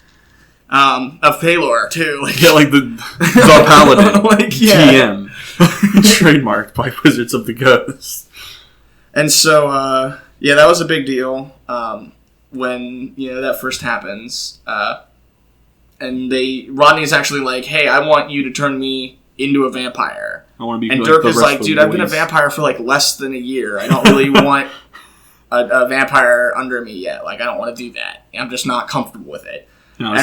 of Palor too. Like, yeah, like the paladin, like, yeah. TM, trademarked by Wizards of the Coast. And so, that was a big deal when, that first happens. Rodney's actually like, hey, I want you to turn me into a vampire. I want to be. And like Dirk the is rest like, of the dude, I've been a boys. vampire for like less than a year. I don't really want a vampire under me yet. Like, I don't want to do that. I'm just not comfortable with it. Now, And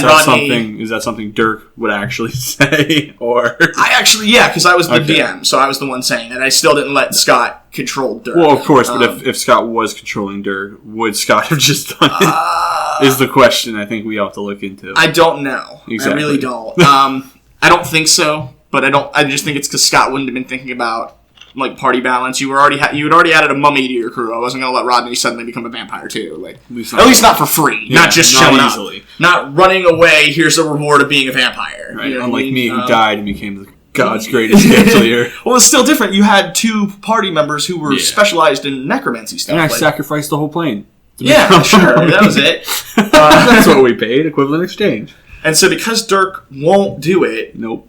is that something Dirk would actually say, or? Because I was the Okay. DM, so I was the one saying that. I still didn't let Scott control Dirk. Well, of course, but if Scott was controlling Dirk, would Scott have just done it? Is the question I think we have to look into. I don't know. Exactly. I really don't. I don't think so, but I just think it's because Scott wouldn't have been thinking about like party balance. You had already added a mummy to your crew. I wasn't going to let Rodney suddenly become a vampire too. Like at least not for free. Yeah, not just not showing easily. up. Not running away. Here's a reward of being a vampire. Right, You know what I unlike mean? me, who died and became the God's greatest gift to the earth. Well, it's still different. You had 2 party members who were specialized in necromancy stuff. And I like- sacrificed the whole plane. Yeah, sure. That was it. That's what we paid, equivalent exchange. And so because Dirk won't do it, Nope.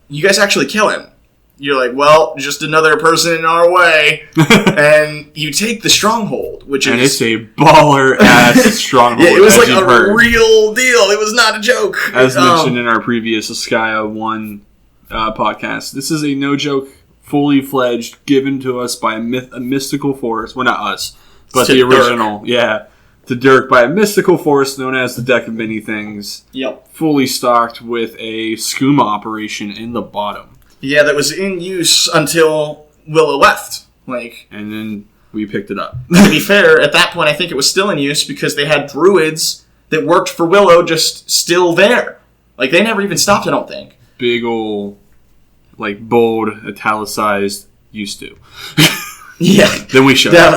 you guys actually kill him. You're like, well, just another person in our way. And you take the stronghold, which is... And it's a baller-ass stronghold. Yeah, it was as like you've a heard. real deal. It was not a joke. As mentioned in our previous Askiah 1 podcast, this is a no-joke, fully fledged, given to us by a mystical force. Well, not us, but To the Dirk. original. Yeah. To Dirk by a mystical force known as the Deck of Many Things. Yep. Fully stocked with a skooma operation in the bottom. Yeah, that was in use until Willow left. Like, And then we picked it up. to be fair, at that point, I think it was still in use because they had druids that worked for Willow just still there. Like, they never even stopped, I don't think. Big ol', like, bold, italicized, used to. Yeah. Then we showed up.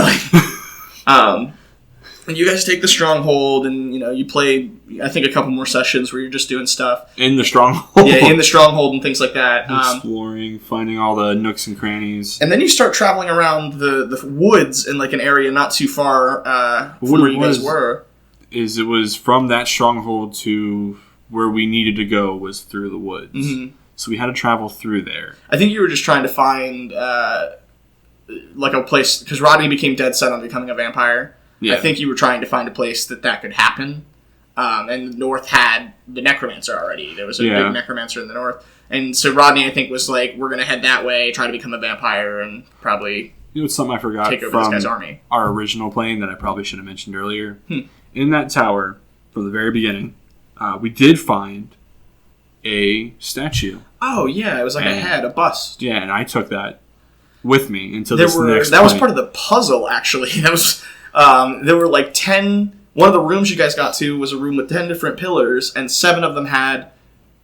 Definitely. And you guys take the stronghold, and you play. I think a couple more sessions where you're just doing stuff. In the stronghold. Yeah, in the stronghold and things like that. Exploring, finding all the nooks and crannies. And then you start traveling around the woods in like an area not too far from where you guys were. It was from that stronghold to where we needed to go was through the woods. Mm-hmm. So we had to travel through there. I think you were just trying to find like a place because Rodney became dead set on becoming a vampire. Yeah. I think you were trying to find a place that could happen. And the North had the Necromancer already. There was a big Necromancer in the North. And so Rodney, I think, was like, we're going to head that way, try to become a vampire, and probably It's something I forgot take over this from guy's army. our original playing that I probably should have mentioned earlier. In that tower, from the very beginning, we did find a statue. Oh, yeah, it was like a head, a bust. Yeah, and I took that with me into That this next was point. part of the puzzle, actually. That was there were like 10... One of the rooms you guys got to was a room with 10 different pillars, and 7 of them had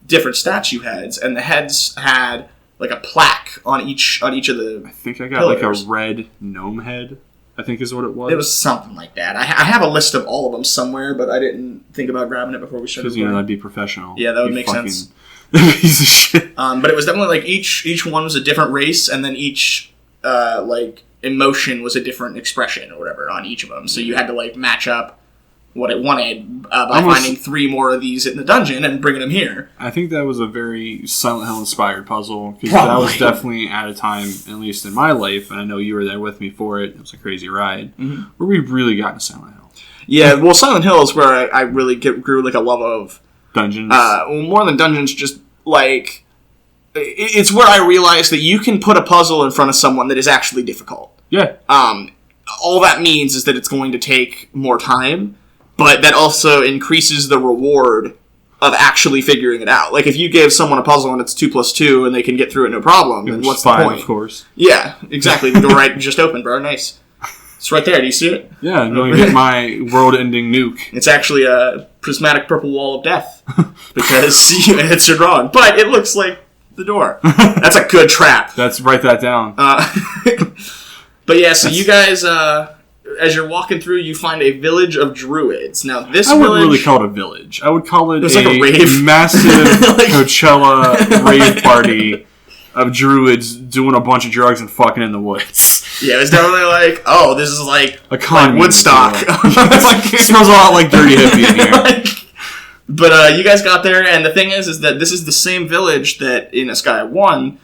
different statue heads, and the heads had like a plaque on each of the... I think I got like a pillars. red gnome head, I think is what it was. It was something like that. I have a list of all of them somewhere, but I didn't think about grabbing it before we started. Because, that'd be professional. Yeah, that would You make fucking sense. piece of shit. But it was definitely like each one was a different race, and then each like emotion was a different expression or whatever on each of them. So you had to like match up what it wanted by finding 3 more of these in the dungeon and bringing them here. I think that was a very Silent Hill inspired puzzle because that was Probably. definitely at a time, at least in my life, and I know you were there with me for it. It was a crazy ride where we really got into Silent Hill Yeah, well, Silent Hill is where I really grew like a love of dungeons. well, more than dungeons, just like it's where I realized that you can put a puzzle in front of someone that is actually difficult. Yeah, All that means is that it's going to take more time, but that also increases the reward of actually figuring it out. Like, if you gave someone a puzzle and it's 2 + 2 and they can get through it no problem, then what's the 5, point? of course. Yeah, exactly. The door right just opened, bro. Nice. It's right there. Do you see it? Yeah, I'm going to get my world-ending nuke. It's actually a prismatic purple wall of death because you answered wrong. But it looks like the door. That's a good trap. Let's write that down. But yeah, so you guys, as you're walking through, you find a village of druids. Now, this I wouldn't village... really call it a village. I would call it was like a rave. massive Like- Coachella rave party of druids doing a bunch of drugs and fucking in the woods. Yeah, it was definitely like, oh, this is like commune, Woodstock. It's like, It smells a lot like Dirty Hippie in here. But you guys got there, and the thing is that this is the same village that in Askiah 1,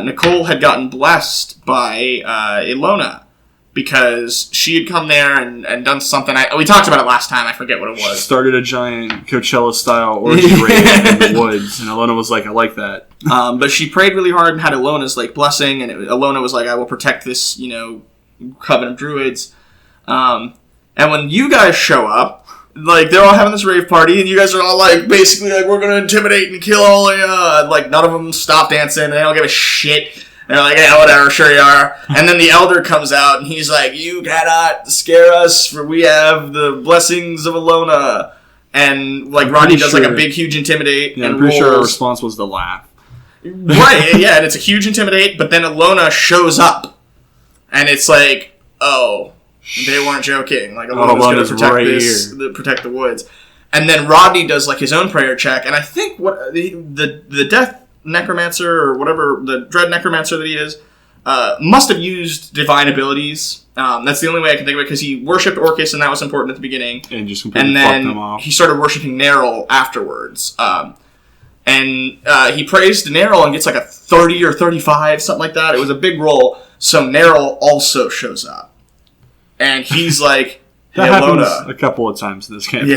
Nicole had gotten blessed by Ilona. because she had come there and done something. We talked about it last time. I forget what it was. Started a giant Coachella-style orgy rave in the woods, and Alona was like, I like that. But she prayed really hard and had Alona's like blessing, and Alona was like, I will protect this, coven of druids. And when you guys show up, like, they're all having this rave party, and you guys are all, like, basically, like, we're gonna intimidate and kill all of you. Like, none of them stop dancing, and they don't give a shit. They're like, yeah, whatever, sure you are. And then the elder comes out, and he's like, you cannot scare us, for we have the blessings of Alona. And, like, Rodney does, like, a big, huge intimidate. Yeah, and I'm pretty sure our rolls. response was the laugh. Right, yeah, and it's a huge intimidate, but then Alona shows up. And it's like, oh... They weren't joking. Like, Alona's going to protect the woods. And then Rodney does, like, his own prayer check. And I think what the Death Necromancer, or whatever, the Dread Necromancer that he is, must have used divine abilities. That's the only way I can think of it, because he worshipped Orcus, and that was important at the beginning. And just completely fucked them off. He started worshipping Neril afterwards. And he prays to Neril and gets, like, a 30 or 35, something like that. It was a big roll. So Neril also shows up. And he's like, hey, that happens Alona. a couple of times in this campaign.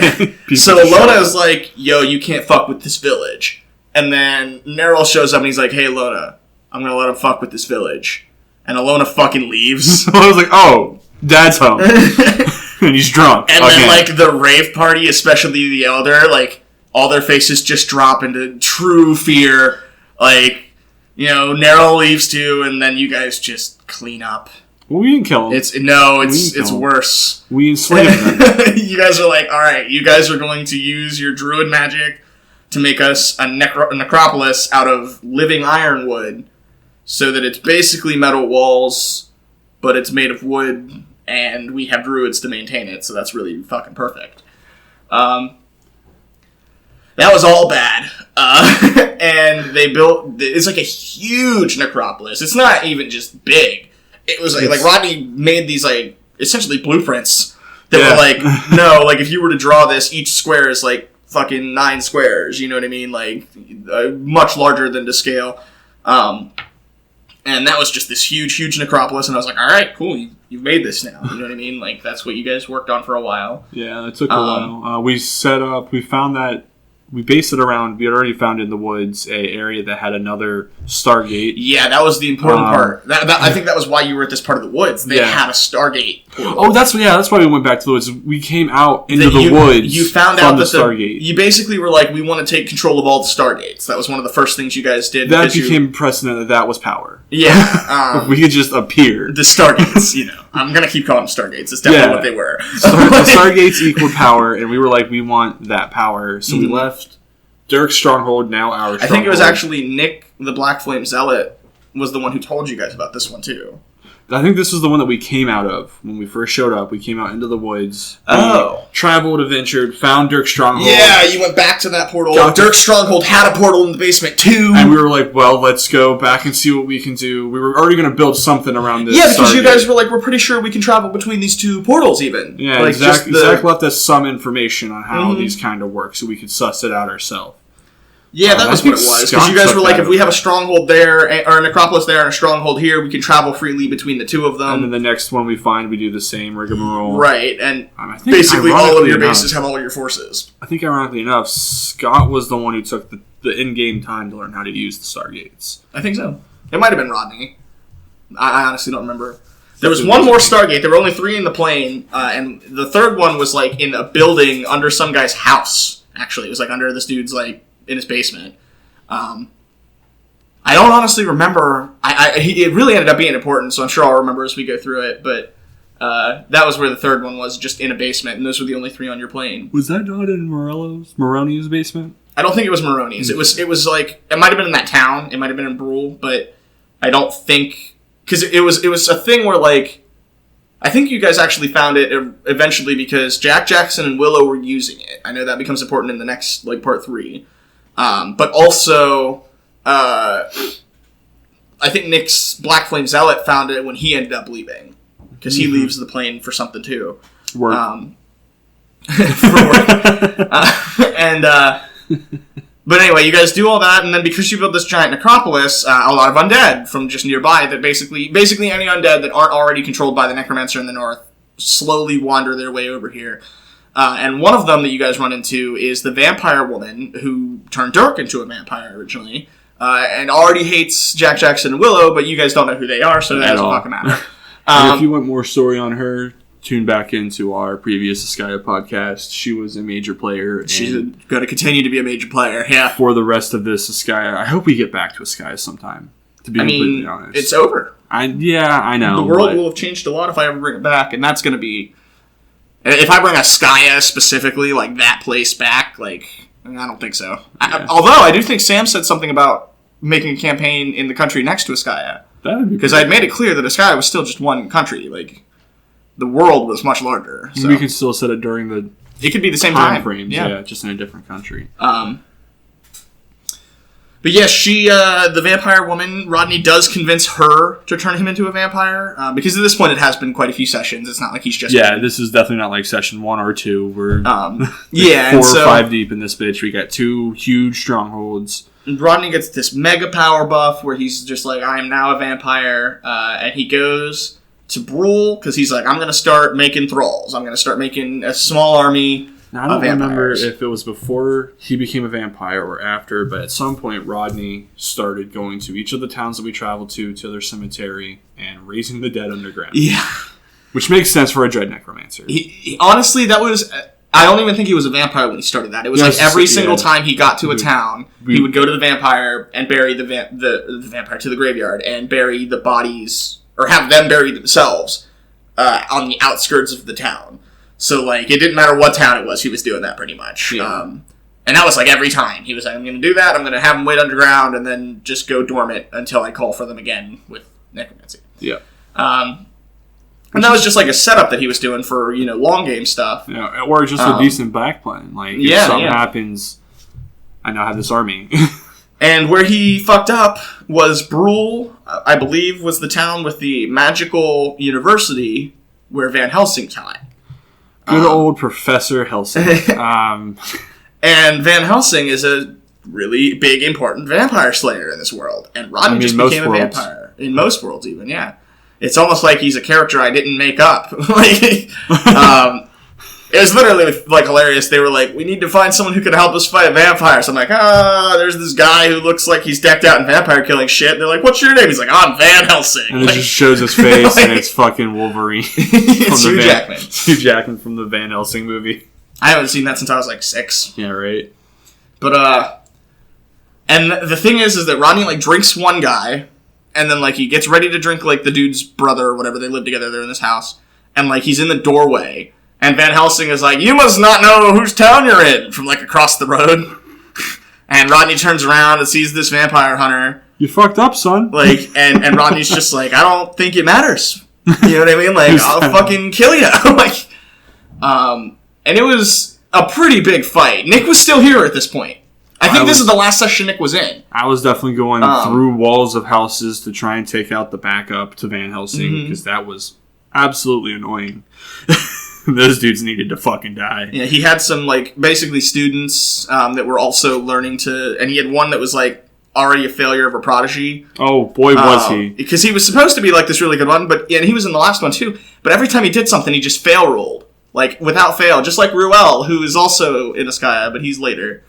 Yeah. So Alona is like, yo, you can't fuck with this village. And then Neril shows up and he's like, hey, Alona, I'm going to let him fuck with this village. And Alona fucking leaves. So I was like, oh, Dad's home. And he's drunk. And then, like, the rave party, especially the elder, like, all their faces just drop into true fear. Like, Neril leaves too, and then you guys just clean up. Well, we didn't kill him. It's worse. We enslaved them. You guys are like, all right, you guys are going to use your druid magic to make us a necropolis out of living ironwood, so that it's basically metal walls, but it's made of wood, and we have druids to maintain it, so that's really fucking perfect. That was all bad. And they built, it's like a huge necropolis. It's not even just big. It was like Rodney made these, like, essentially blueprints that were like, no, like, if you were to draw this, each square is like fucking 9 squares, you know what I mean? Like, much larger than to scale. And that was just this huge, huge necropolis, and I was like, all right, cool, you've made this now, you know what I mean? Like, that's what you guys worked on for a while. Yeah, it took a while. We found that, we based it around, we had already found in the woods a area that had another Stargate. Yeah, that was the important part. I think that was why you were at this part of the woods. They had a Stargate portal. Oh, that's why we went back to the woods. We came out into the woods. You found out that Stargate. You basically were like, we want to take control of all the Stargates. That was one of the first things you guys did. That became precedent that was power. Yeah. We could just appear. The Stargates, I'm going to keep calling them Stargates. It's definitely what they were. The Stargates equal power, and we were like, we want that power. So we left Dirk's stronghold, now our stronghold. I think it was actually Nick, the Black Flame Zealot, was the one who told you guys about this one, too. I think this was the one that we came out of. When we first showed up, we came out into the woods. Oh. We traveled, adventured, found Dirk's stronghold. Yeah, you went back to that portal. Dirk's stronghold had a portal in the basement, too. And we were like, well, let's go back and see what we can do. We were already going to build something around this. Yeah, because you guys were like, we're pretty sure we can travel between these 2 portals, even. Yeah, like, Zach left us some information on how these kind of work, so we could suss it out ourselves. Yeah, that was what it was. Because you guys were like, if we have a stronghold there, or a necropolis there, and a stronghold here, we can travel freely between the 2 of them. And then the next one we find, we do the same rigmarole. Right, and I think basically all of your bases have all of your forces. I think ironically enough, Scott was the one who took the in-game time to learn how to use the Stargates. I think so. It might have been Rodney. I honestly don't remember. There was one more Stargate. There were only 3 in the plane, and the third one was like in a building under some guy's house. Actually, it was like under this dude's like in his basement. I don't honestly remember. It really ended up being important, so I'm sure I'll remember as we go through it. But that was where the third one was, just in a basement, and those were the only 3 on your plane. Was that not in Moroni's basement? I don't think it was Moroni's. It was like, it might have been in that town. It might have been in Brule, but I don't think, because it was a thing where, like, I think you guys actually found it eventually because Jack Jackson and Willow were using it. I know that becomes important in the next, like, part 3. But also, I think Nick's Black Flame Zealot found it when he ended up leaving. Because he leaves the plane for something, too. Work. For work. But anyway, you guys do all that, and then because you built this giant necropolis, a lot of undead from just nearby that basically any undead that aren't already controlled by the necromancer in the north slowly wander their way over here. And one of them that you guys run into is the vampire woman who turned Dirk into a vampire originally, and already hates Jack Jackson and Willow, but you guys don't know who they are, so that doesn't fucking matter. And if you want more story on her, tune back into our previous Askiah podcast. She was a major player. She's going to continue to be a major player, yeah. For the rest of this Askiah, I hope we get back to Askiah sometime, to be completely honest. It's over. I know. The world will have changed a lot if I ever bring it back, and that's going to be... If I bring Askiah specifically, like that place back, like, I don't think so. Yeah. Although, I do think Sam said something about making a campaign in the country next to Askiah. Because I had made it clear that Askiah was still just one country, like... The world was much larger. So. We could still set it during the... It could be the same time frames, yeah, just in a different country. But yeah, she, the vampire woman, Rodney does convince her to turn him into a vampire. Because at this point it has been quite a few sessions. It's not like he's just... Yeah, this is definitely not like session 1 or 2. We're yeah, 4 or 5 deep in this bitch. We got 2 huge strongholds. Rodney gets this mega power buff where he's just like, I am now a vampire. And he goes... to Brule, because he's like, I'm going to start making thralls. I'm going to start making a small army now, I don't of vampires. remember if it was before he became a vampire or after, but at some point Rodney started going to each of the towns that we traveled to their cemetery, and raising the dead underground. Yeah. Which makes sense for a dread necromancer. Honestly, that was... I don't even think he was a vampire when he started that. It was like every single time he got to a town, he would go to the vampire and bury the vampire to the graveyard and bury the bodies... or have them bury themselves on the outskirts of the town. So, like, it didn't matter what town it was, he was doing that pretty much. Yeah. And that was, like, every time. He was like, I'm going to do that, I'm going to have them wait underground, and then just go dormant until I call for them again with necromancy. Yeah. And that was just, like, a setup that he was doing for, long game stuff. Yeah, or just a decent back plan. Like, if something happens, I now have this army. And where he fucked up was Brule, I believe, was the town with the magical university where Van Helsing taught. Good old Professor Helsing. And Van Helsing is a really big, important vampire slayer in this world. And Rodney just became a vampire. In most worlds, even, yeah. It's almost like he's a character I didn't make up. It was literally, like, hilarious. They were like, we need to find someone who can help us fight vampires. I'm like, there's this guy who looks like he's decked out in vampire killing shit. They're like, what's your name? He's like, I'm Van Helsing. And it just shows his face, and it's fucking Wolverine. It's Hugh Jackman. Hugh Jackman from the Van Helsing movie. I haven't seen that since I was, like, 6. Yeah, right. But, and the thing is that Rodney, like, drinks one guy, and then, like, he gets ready to drink, like, the dude's brother or whatever. They live together. They're in this house. And, like, he's in the doorway. And Van Helsing is like, you must not know whose town you're in, from, like, across the road. And Rodney turns around and sees this vampire hunter. You fucked up, son. Like, and Rodney's just like, I don't think it matters. You know what I mean? Like, I'll fucking kill you. Like, and it was a pretty big fight. Nick was still here at this point. I think this is the last session Nick was in. I was definitely going through walls of houses to try and take out the backup to Van Helsing, because that was absolutely annoying. Those dudes needed to fucking die. Yeah, he had some, like, basically students that were also learning to... And he had one that was, like, already a failure of a prodigy. Oh, boy, was he. Because he was supposed to be, like, this really good one, and he was in the last one, too. But every time he did something, he just fail-rolled. Like, without fail. Just like Ruel, who is also in Askiah, but he's later.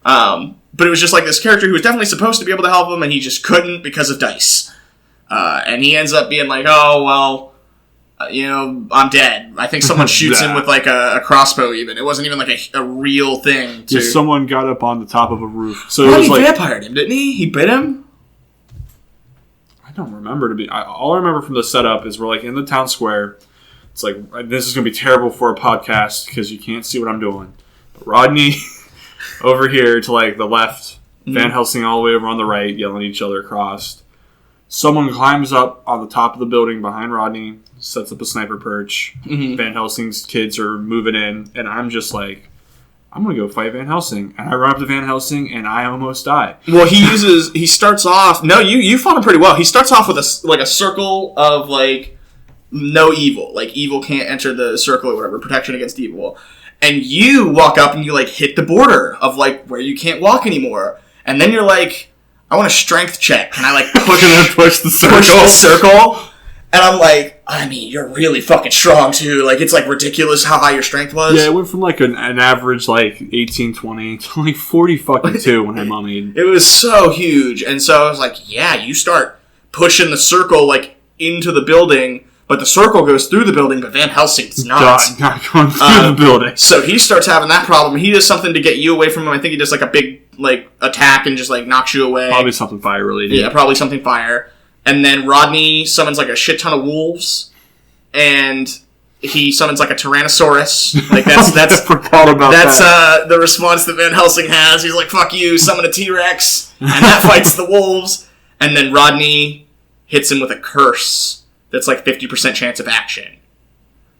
But it was just, like, this character who was definitely supposed to be able to help him, and he just couldn't because of dice. And he ends up being like, oh, well... I'm dead. I think someone shoots him with, like, a crossbow, even. It wasn't even, like, a real thing. Yeah, someone got up on the top of a roof. So well, it was he like... vampired him, didn't he? He bit him? I don't remember all I remember from the setup is we're, like, in the town square. It's like, this is going to be terrible for a podcast because you can't see what I'm doing. But Rodney over here to, like, the left. Van Helsing all the way over on the right, yelling at each other across. Someone climbs up on the top of the building behind Rodney, sets up a sniper perch. Van Helsing's kids are moving in, and I'm just like, I'm going to go fight Van Helsing. And I run up to Van Helsing, and I almost die. Well, he starts off... No, you fought him pretty well. He starts off with a circle of, like, no evil. Like, evil can't enter the circle or whatever, protection against evil. and you walk up and you like hit the border of like where you can't walk anymore, and then you're like, I want a strength check, and I like push the circle, and I'm like, I mean, you're really fucking strong too. Like it's like ridiculous how high your strength was. Yeah, it went from like an average like 18, 20 to like 40 fucking 2 when I mummied. It was so huge, and so I was like, yeah, you start pushing the circle like into the building. But the circle goes through the building, but Van Helsing does not. Not going through the building. So he starts having that problem. He does something to get you away from him. I think he does like a big like attack and just like knocks you away. Probably something fire related. Yeah, probably something fire. And then Rodney summons like a shit ton of wolves, and he summons like a Tyrannosaurus. Like that's I forgot about that. The response that Van Helsing has. He's like, "Fuck you!" Summon a T-Rex, and that fights the wolves. And then Rodney hits him with a curse. That's like 50% chance of action.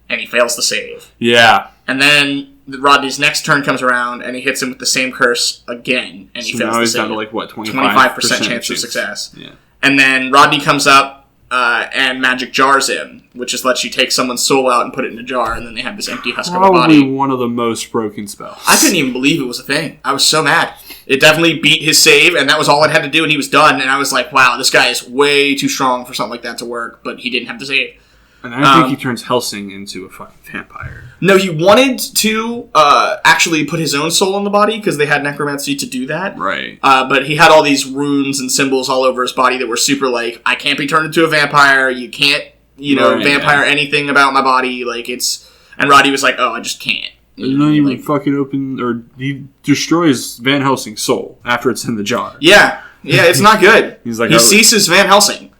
And he fails to save. Yeah. And then Rodney's next turn comes around and he hits him with the same curse again. And he fails to save. Now he's down to like what, 25% chance of success. Yeah. And then Rodney comes up and magic jars him, which just lets you take someone's soul out and put it in a jar, and then they have this empty husk of a body. Probably one of the most broken spells. I couldn't even believe it was a thing. I was so mad. It definitely beat his save, and that was all it had to do, and he was done. And I was like, wow, this guy is way too strong for something like that to work, but he didn't have to save. And I think he turns Helsing into a fucking vampire. No, he wanted to actually put his own soul in the body, because they had necromancy to do that. Right. But he had all these runes and symbols all over his body that were super like, I can't be turned into a vampire, you can't, vampire anything about my body, like it's... And Roddy was like, oh, I just can't. There's not even fucking open, or he destroys Van Helsing's soul after it's in the jar. Yeah, it's not good. He's like, he ceases Van Helsing.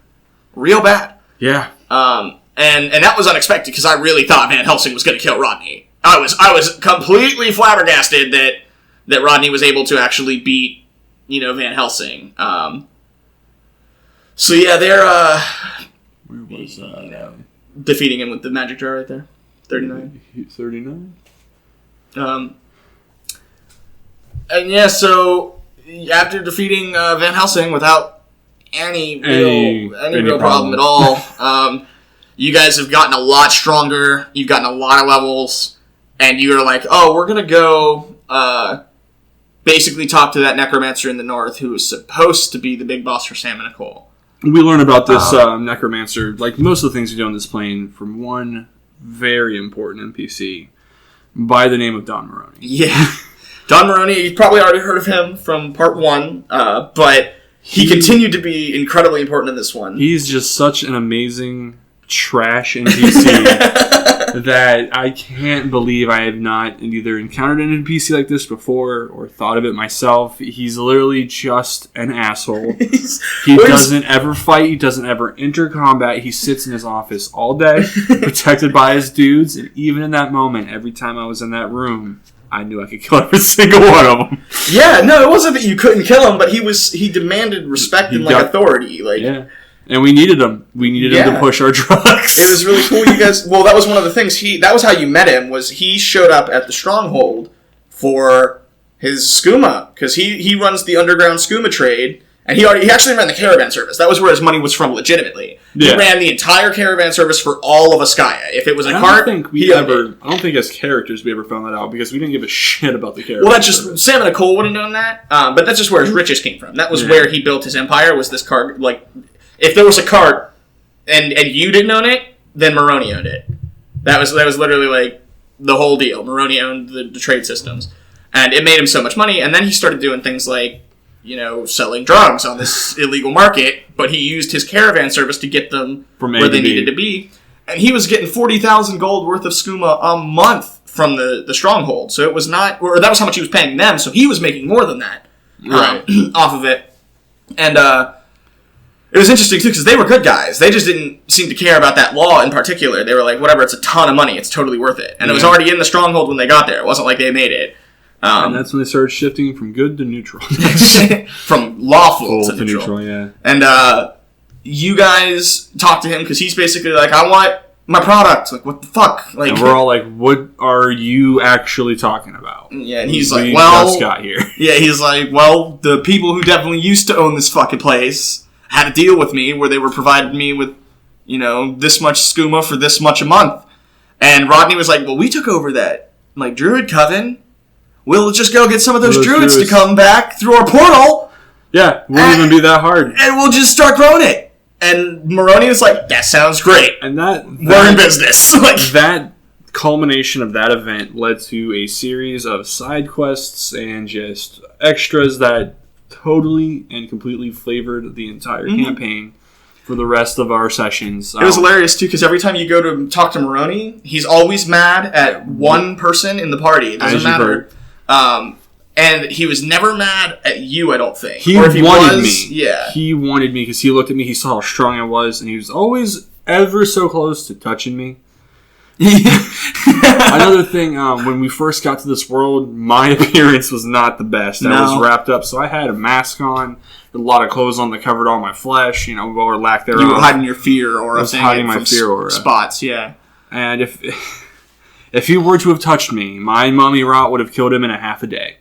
Real bad. Yeah. And that was unexpected, because I really thought Van Helsing was going to kill Rodney. I was completely flabbergasted that Rodney was able to actually beat, Van Helsing. So yeah, they're Where was defeating him with the magic jar right there. 39. 39? And yeah, so after defeating Van Helsing without any real problem at all, you guys have gotten a lot stronger. You've gotten a lot of levels, and you're like, oh, we're gonna go basically talk to that necromancer in the north who is supposed to be the big boss for Sam and Nicole. We learn about this necromancer, like most of the things we do on this plane, from one very important NPC by the name of Don Maroney. Yeah. Don Maroney, you've probably already heard of him from part 1, but he continued to be incredibly important in this one. He's just such an amazing trash NPC that I can't believe I have not either encountered an NPC like this before or thought of it myself. He's literally just an asshole. He doesn't ever fight. He doesn't ever enter combat. He sits in his office all day, protected by his dudes. And even in that moment, every time I was in that room, I knew I could kill every single one of them. Yeah, no, it wasn't that you couldn't kill him, but he demanded respect and authority. Yeah. And we needed him. We needed him to push our drugs. It was really cool. You guys. Well, that was one of the things. That was how you met him. Was he showed up at the Stronghold for his skooma, because he runs the underground skooma trade, and he actually ran the caravan service. That was where his money was from, legitimately. Yeah. He ran the entire caravan service for all of Askiah. If it was a cart, I don't think as characters we ever found that out, because we didn't give a shit about the caravan. Well, that's just Sam and Nicole would have known that, but that's just where his riches came from. That was where he built his empire. Was this cart like? If there was a cart and you didn't own it, then Maroney owned it. That was literally like the whole deal. Maroney owned the trade systems, and it made him so much money. And then he started doing things like, selling drugs on this illegal market. But he used his caravan service to get them from where they needed to be, and he was getting 40,000 gold worth of skooma a month from the Stronghold. So it was not, or that was how much he was paying them. So he was making more than that off of it, and. It was interesting, too, because they were good guys. They just didn't seem to care about that law in particular. They were like, whatever, it's a ton of money. It's totally worth it. And it was already in the Stronghold when they got there. It wasn't like they made it. And that's when they started shifting from good to neutral. From lawful to neutral. Yeah. And you guys talk to him, because he's basically like, I want my product. Like, what the fuck? Like, and we're all like, what are you actually talking about? Yeah, and he's like, we well... just got here. Yeah, he's like, well, the people who definitely used to own this fucking place had a deal with me where they were providing me with, this much skooma for this much a month. And Rodney was like, well, we took over that like, Druid Coven, we'll just go get some of those Those druids to druids. come back through our portal, Yeah, won't even be that hard. and we'll just start growing it. And Moroni was like, that sounds great. And that We're in business. Like, that culmination of that event led to a series of side quests and just extras that totally and completely flavored the entire campaign for the rest of our sessions. it was hilarious, too, because every time you go to talk to Moroni, he's always mad at one person in the party. It doesn't As you've matter. heard. And he was never mad at you, I don't think. He or if wanted was, me. Yeah. He wanted me because he looked at me, he saw how strong I was, and he was always ever so close to touching me. Another thing, when we first got to this world, my appearance was not the best. I was wrapped up, so I had a mask on, a lot of clothes on that covered all my flesh, or lack thereof. You were hiding your fear aura. I was hiding my from fear aura. spots, yeah. And if he were to have touched me, my mummy rot would have killed him in a half a day.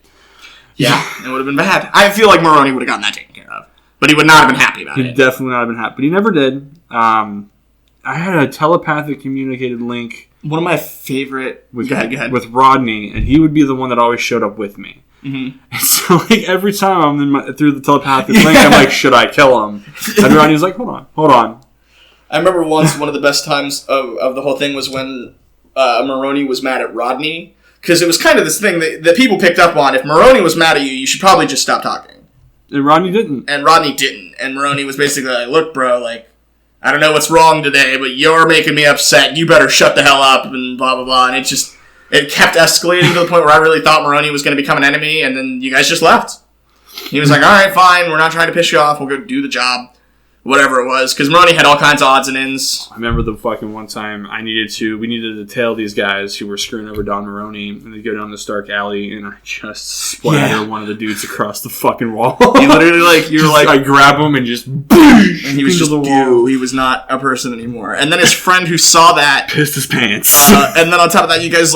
Yeah, it would have been bad. I feel like Moroni would have gotten that taken care of. But he would not have been happy about He'd it. definitely not have been happy, but he never did. I had a telepathic communicated link One of my favorite... with, go ahead. with Rodney, and he would be the one that always showed up with me. Mm-hmm. And so, every time I'm through the telepathic link, I'm like, should I kill him? And Rodney's like, hold on. I remember once one of the best times of the whole thing was when Moroni was mad at Rodney. Because it was kind of this thing that people picked up on. If Moroni was mad at you, you should probably just stop talking. And Rodney didn't. And Rodney didn't. And Moroni was basically like, look, bro, I don't know what's wrong today, but you're making me upset. You better shut the hell up, and blah, blah, blah. And it kept escalating to the point where I really thought Moroni was going to become an enemy, and then you guys just left. He was like, all right, fine, we're not trying to piss you off. We'll go do the job. Whatever it was. Because Moroni had all kinds of odds and ends. I remember the fucking one time we needed to tail these guys who were screwing over Don Maroney, and they go down the Stark Alley, and I just splatter one of the dudes across the fucking wall. You literally, you're like... I grab him and just boosh, And he was just the goo. He was not a person anymore. And then his friend who saw that... pissed his pants. and then on top of that, you guys,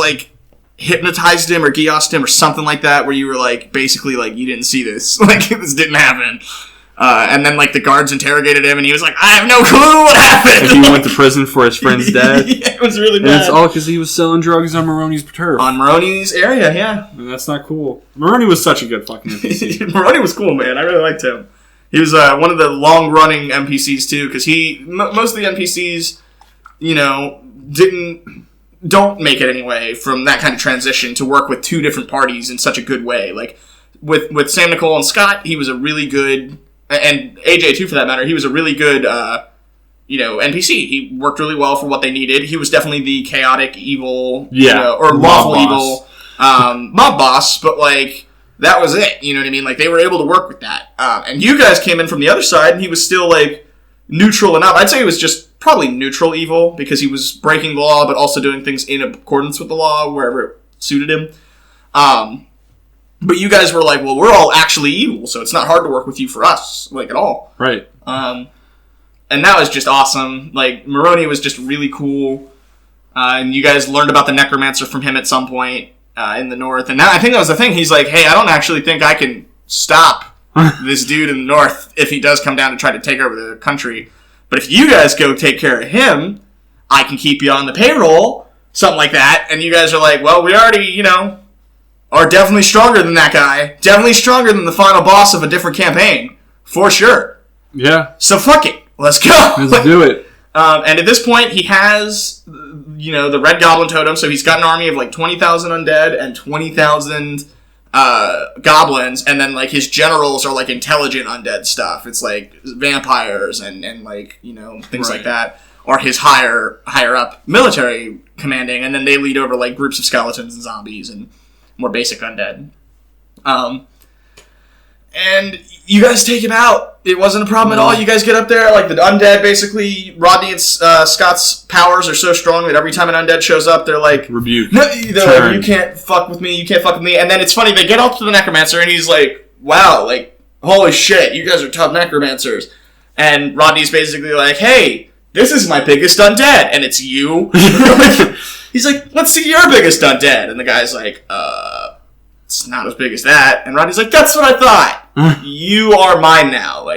hypnotized him or geosed him or something like that, where you were, basically, you didn't see this. This didn't happen. And then, the guards interrogated him, and he was like, I have no clue what happened! And he went to prison for his friend's death. Yeah, it was really And bad. it's all because he was selling drugs on Maroney's turf. On Moroni's area, yeah. And that's not cool. Maroney was such a good fucking NPC. Moroni was cool, man. I really liked him. He was one of the long-running NPCs, too, because most of the NPCs, don't make it anyway from that kind of transition to work with two different parties in such a good way. With Sam, Nicole, and Scott, he was a really good... And AJ, too, for that matter. He was a really good, NPC. He worked really well for what they needed. He was definitely the chaotic, evil, or lawful evil mob boss, but, that was it. You know what I mean? They were able to work with that. And you guys came in from the other side, and he was still, neutral enough. I'd say he was just probably neutral evil, because he was breaking the law, but also doing things in accordance with the law, wherever it suited him. But you guys were like, well, we're all actually evil, so it's not hard to work with you for us, at all. Right. And that was just awesome. Moroni was just really cool. And you guys learned about the necromancer from him at some point in the north. And I think that was the thing. He's like, hey, I don't actually think I can stop this dude in the north if he does come down to try to take over the country. But if you guys go take care of him, I can keep you on the payroll. Something like that. And you guys are like, well, we already, are definitely stronger than that guy. Definitely stronger than the final boss of a different campaign. For sure. Yeah. So fuck it. Let's go. Let's do it. And at this point, he has, the Red Goblin Totem. So he's got an army of 20,000 undead and 20,000 goblins. And then his generals are intelligent undead stuff. It's vampires and things like that. Or his higher up military commanding. And then they lead over groups of skeletons and zombies and more basic undead. And you guys take him out. It wasn't a problem at all. You guys get up there, the undead, basically, Rodney and Scott's powers are so strong that every time an undead shows up, they're like... Rebuke. No, you can't fuck with me, you can't fuck with me. And then it's funny, they get up to the necromancer, and he's like, wow, holy shit, you guys are tough necromancers. And Rodney's basically like, hey, this is my biggest undead, and it's you. He's like, let's see your biggest undead. And the guy's like, it's not as big as that. And Rodney's like, that's what I thought. You are mine now.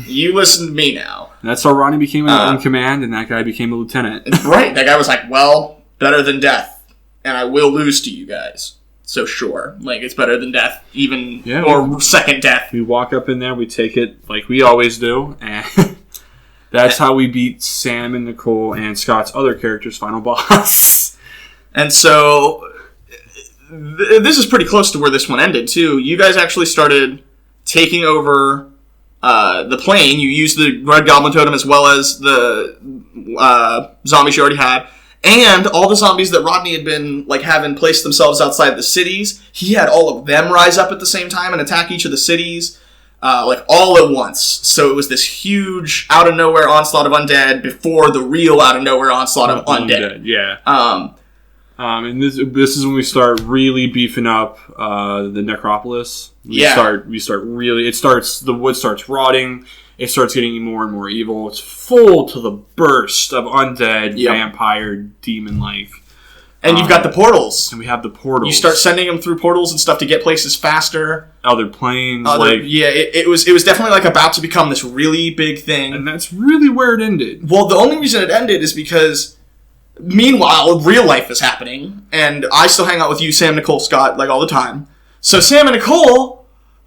You listen to me now. That's how Ronnie became in command, and that guy became a lieutenant. Right. That guy was like, well, better than death. and I will lose to you guys. So sure, like, it's better than death, even, Yeah. or second death. We walk up in there, we take it like we always do, and that's how we beat Sam and Nicole and Scott's other character's final boss. And so, this is pretty close to where this one ended, too. You guys actually started taking over the plane. You used the Red Goblin Totem as well as the zombies you already had. And all the zombies that Rodney had been, like, having placed themselves outside the cities, he had all of them rise up at the same time and attack each of the cities, like, all at once. So it was this huge, out-of-nowhere onslaught of undead before the real out-of-nowhere onslaught of undead. Yeah. And this is when we start really beefing up the necropolis. We start really. The wood starts rotting. It starts getting more and more evil. It's full to the burst of undead, vampire, demon-like. And you've got the portals. And we have the portals. You start sending them through portals and stuff to get places faster. Other planes. It was definitely like about to become this really big thing. And that's really where it ended. Well, the only reason it ended is because, meanwhile, real life is happening. And I still hang out with you, Sam, Nicole, Scott, like, all the time. So Sam and Nicole,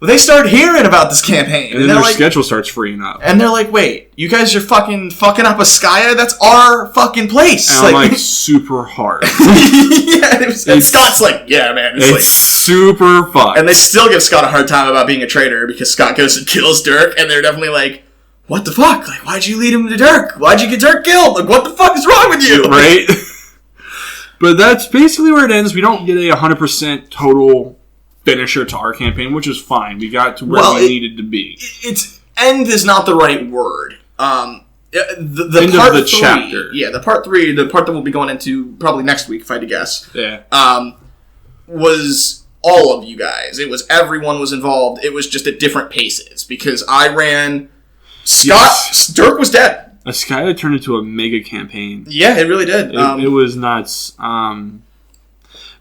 they start hearing about this campaign. And then their schedule starts freeing up. And they're like, wait, you guys are fucking up Askiah? That's our fucking place. And I'm like, super hard. And Scott's like, yeah, man. It's like, super fun. And they still give Scott a hard time about being a traitor because Scott goes and kills Dirk, and they're definitely like, what the fuck? Like, why'd you lead him to Dirk? Why'd you get Dirk killed? Like, what the fuck is wrong with you? Right? But that's basically where it ends. We don't get a 100% total finisher to our campaign, which is fine. We got to where we needed to be. End is not the right word. The end part of the 3, chapter. Yeah, the part 3, the part that we'll be going into probably next week, if I had to guess. Yeah. Was all of you guys. Everyone was involved. It was just at different paces because I ran. Dirk was dead. Askiah turned into a mega campaign. Yeah, it really did. It was nuts.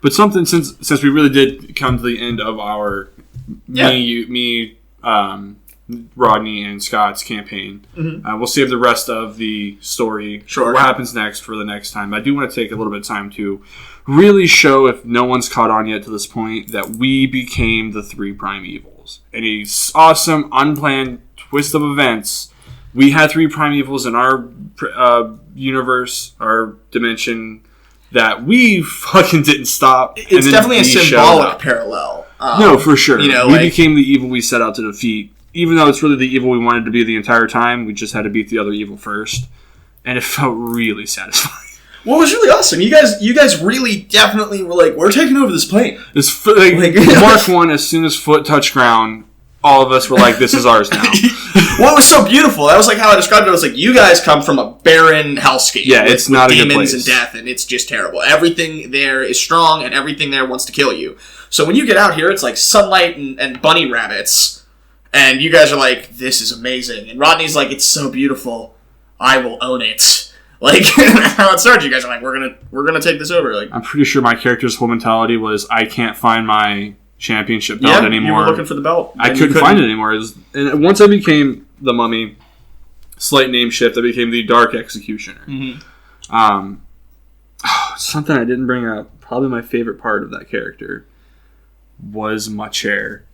But something since we really did come to the end of our me, Rodney, and Scott's campaign, we'll save the rest of the story. Sure. What happens next for the next time. I do want to take a little bit of time to really show, if no one's caught on yet to this point, that we became the 3 prime evils. And a awesome, unplanned twist of events. We had 3 prime evils in our universe, our dimension, that we fucking didn't stop. It's definitely a symbolic parallel. No, for sure. We became the evil we set out to defeat. Even though it's really the evil we wanted to be the entire time, we just had to beat the other evil first. And it felt really satisfying. Well, it was really awesome. You guys really definitely were like, we're taking over this plane. Mark 1, as soon as foot touched ground, all of us were like, this is ours now. Well, it was so beautiful. That was like how I described it. I was like, you guys come from a barren hellscape. Yeah, it's not a good place. Demons and death, and it's just terrible. Everything there is strong, and everything there wants to kill you. So when you get out here, it's like sunlight and bunny rabbits, and you guys are like, this is amazing. And Rodney's like, it's so beautiful. I will own it. Like, how it started, you guys are like, we're gonna take this over. Like, I'm pretty sure my character's whole mentality was, I can't find my championship belt anymore. You were looking for the belt. I couldn't find it anymore. And once I became the Mummy, slight name shift, I became the Dark Executioner. Something I didn't bring up, probably my favorite part of that character, was my chair.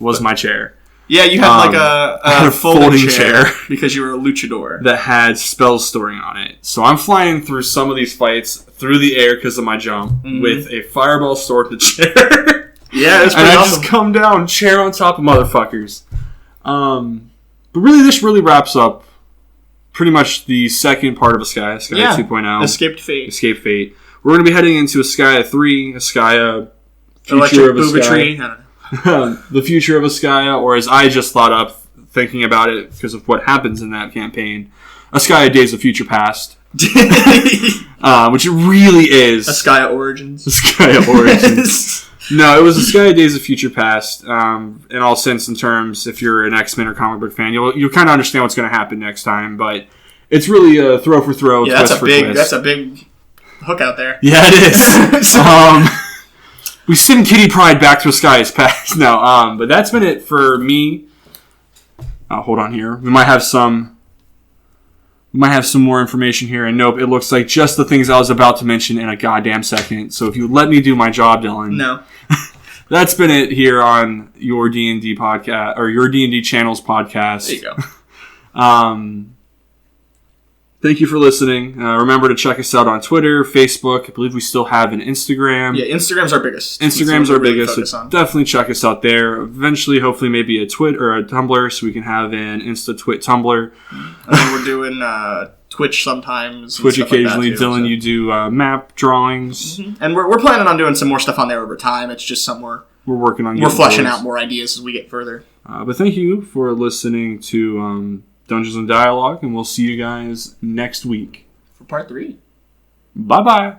My chair. Yeah, you had like a folding chair because you were a luchador. That had spell storing on it. So I'm flying through some of these fights through the air because of my jump with a fireball stored in the chair. Yeah, it's pretty and awesome. I just come down, chair on top of motherfuckers. But really, this really wraps up pretty much the second part of Askiah 2.0. Escaped Fate. We're going to be heading into Askiah 3, Askiah Future of Askiah. The Future of Askiah, or as I just thought up thinking about it because of what happens in that campaign, Askiah Days of Future Past. Which it really is. Askiah Origins. No, it was Askiah Days of Future Past. In all sense and terms, if you're an X-Men or comic book fan, you'll kind of understand what's going to happen next time. But it's really a throw for throw, twist for twist. That's a big hook out there. Yeah, it is. We send Kitty Pryde back to Askiah's past. No, but that's been it for me. Hold on here. We might have some We might have some more information here. And nope, it looks like just the things I was about to mention in a goddamn second. So if you would let me do my job, Dylan. No. That's been it here on your D&D podcast, or your D&D Channel's podcast. There you go. Thank you for listening. Remember to check us out on Twitter, Facebook. I believe we still have an Instagram. Yeah, Instagram's our biggest. Instagram's our biggest, focus so on. definitely check us out there. Eventually, hopefully, maybe a Twit or a Tumblr, so we can have an Insta-Twit Tumblr. And then we're doing Twitch sometimes. Twitch and stuff occasionally. like that too, Dylan, so. you do map drawings. Mm-hmm. And we're planning on doing some more stuff on there over time. It's just somewhere We're working on we're getting fleshing those. out more ideas as we get further. But thank you for listening to Dungeons and Dialogue, and we'll see you guys next week. For part 3. Bye-bye.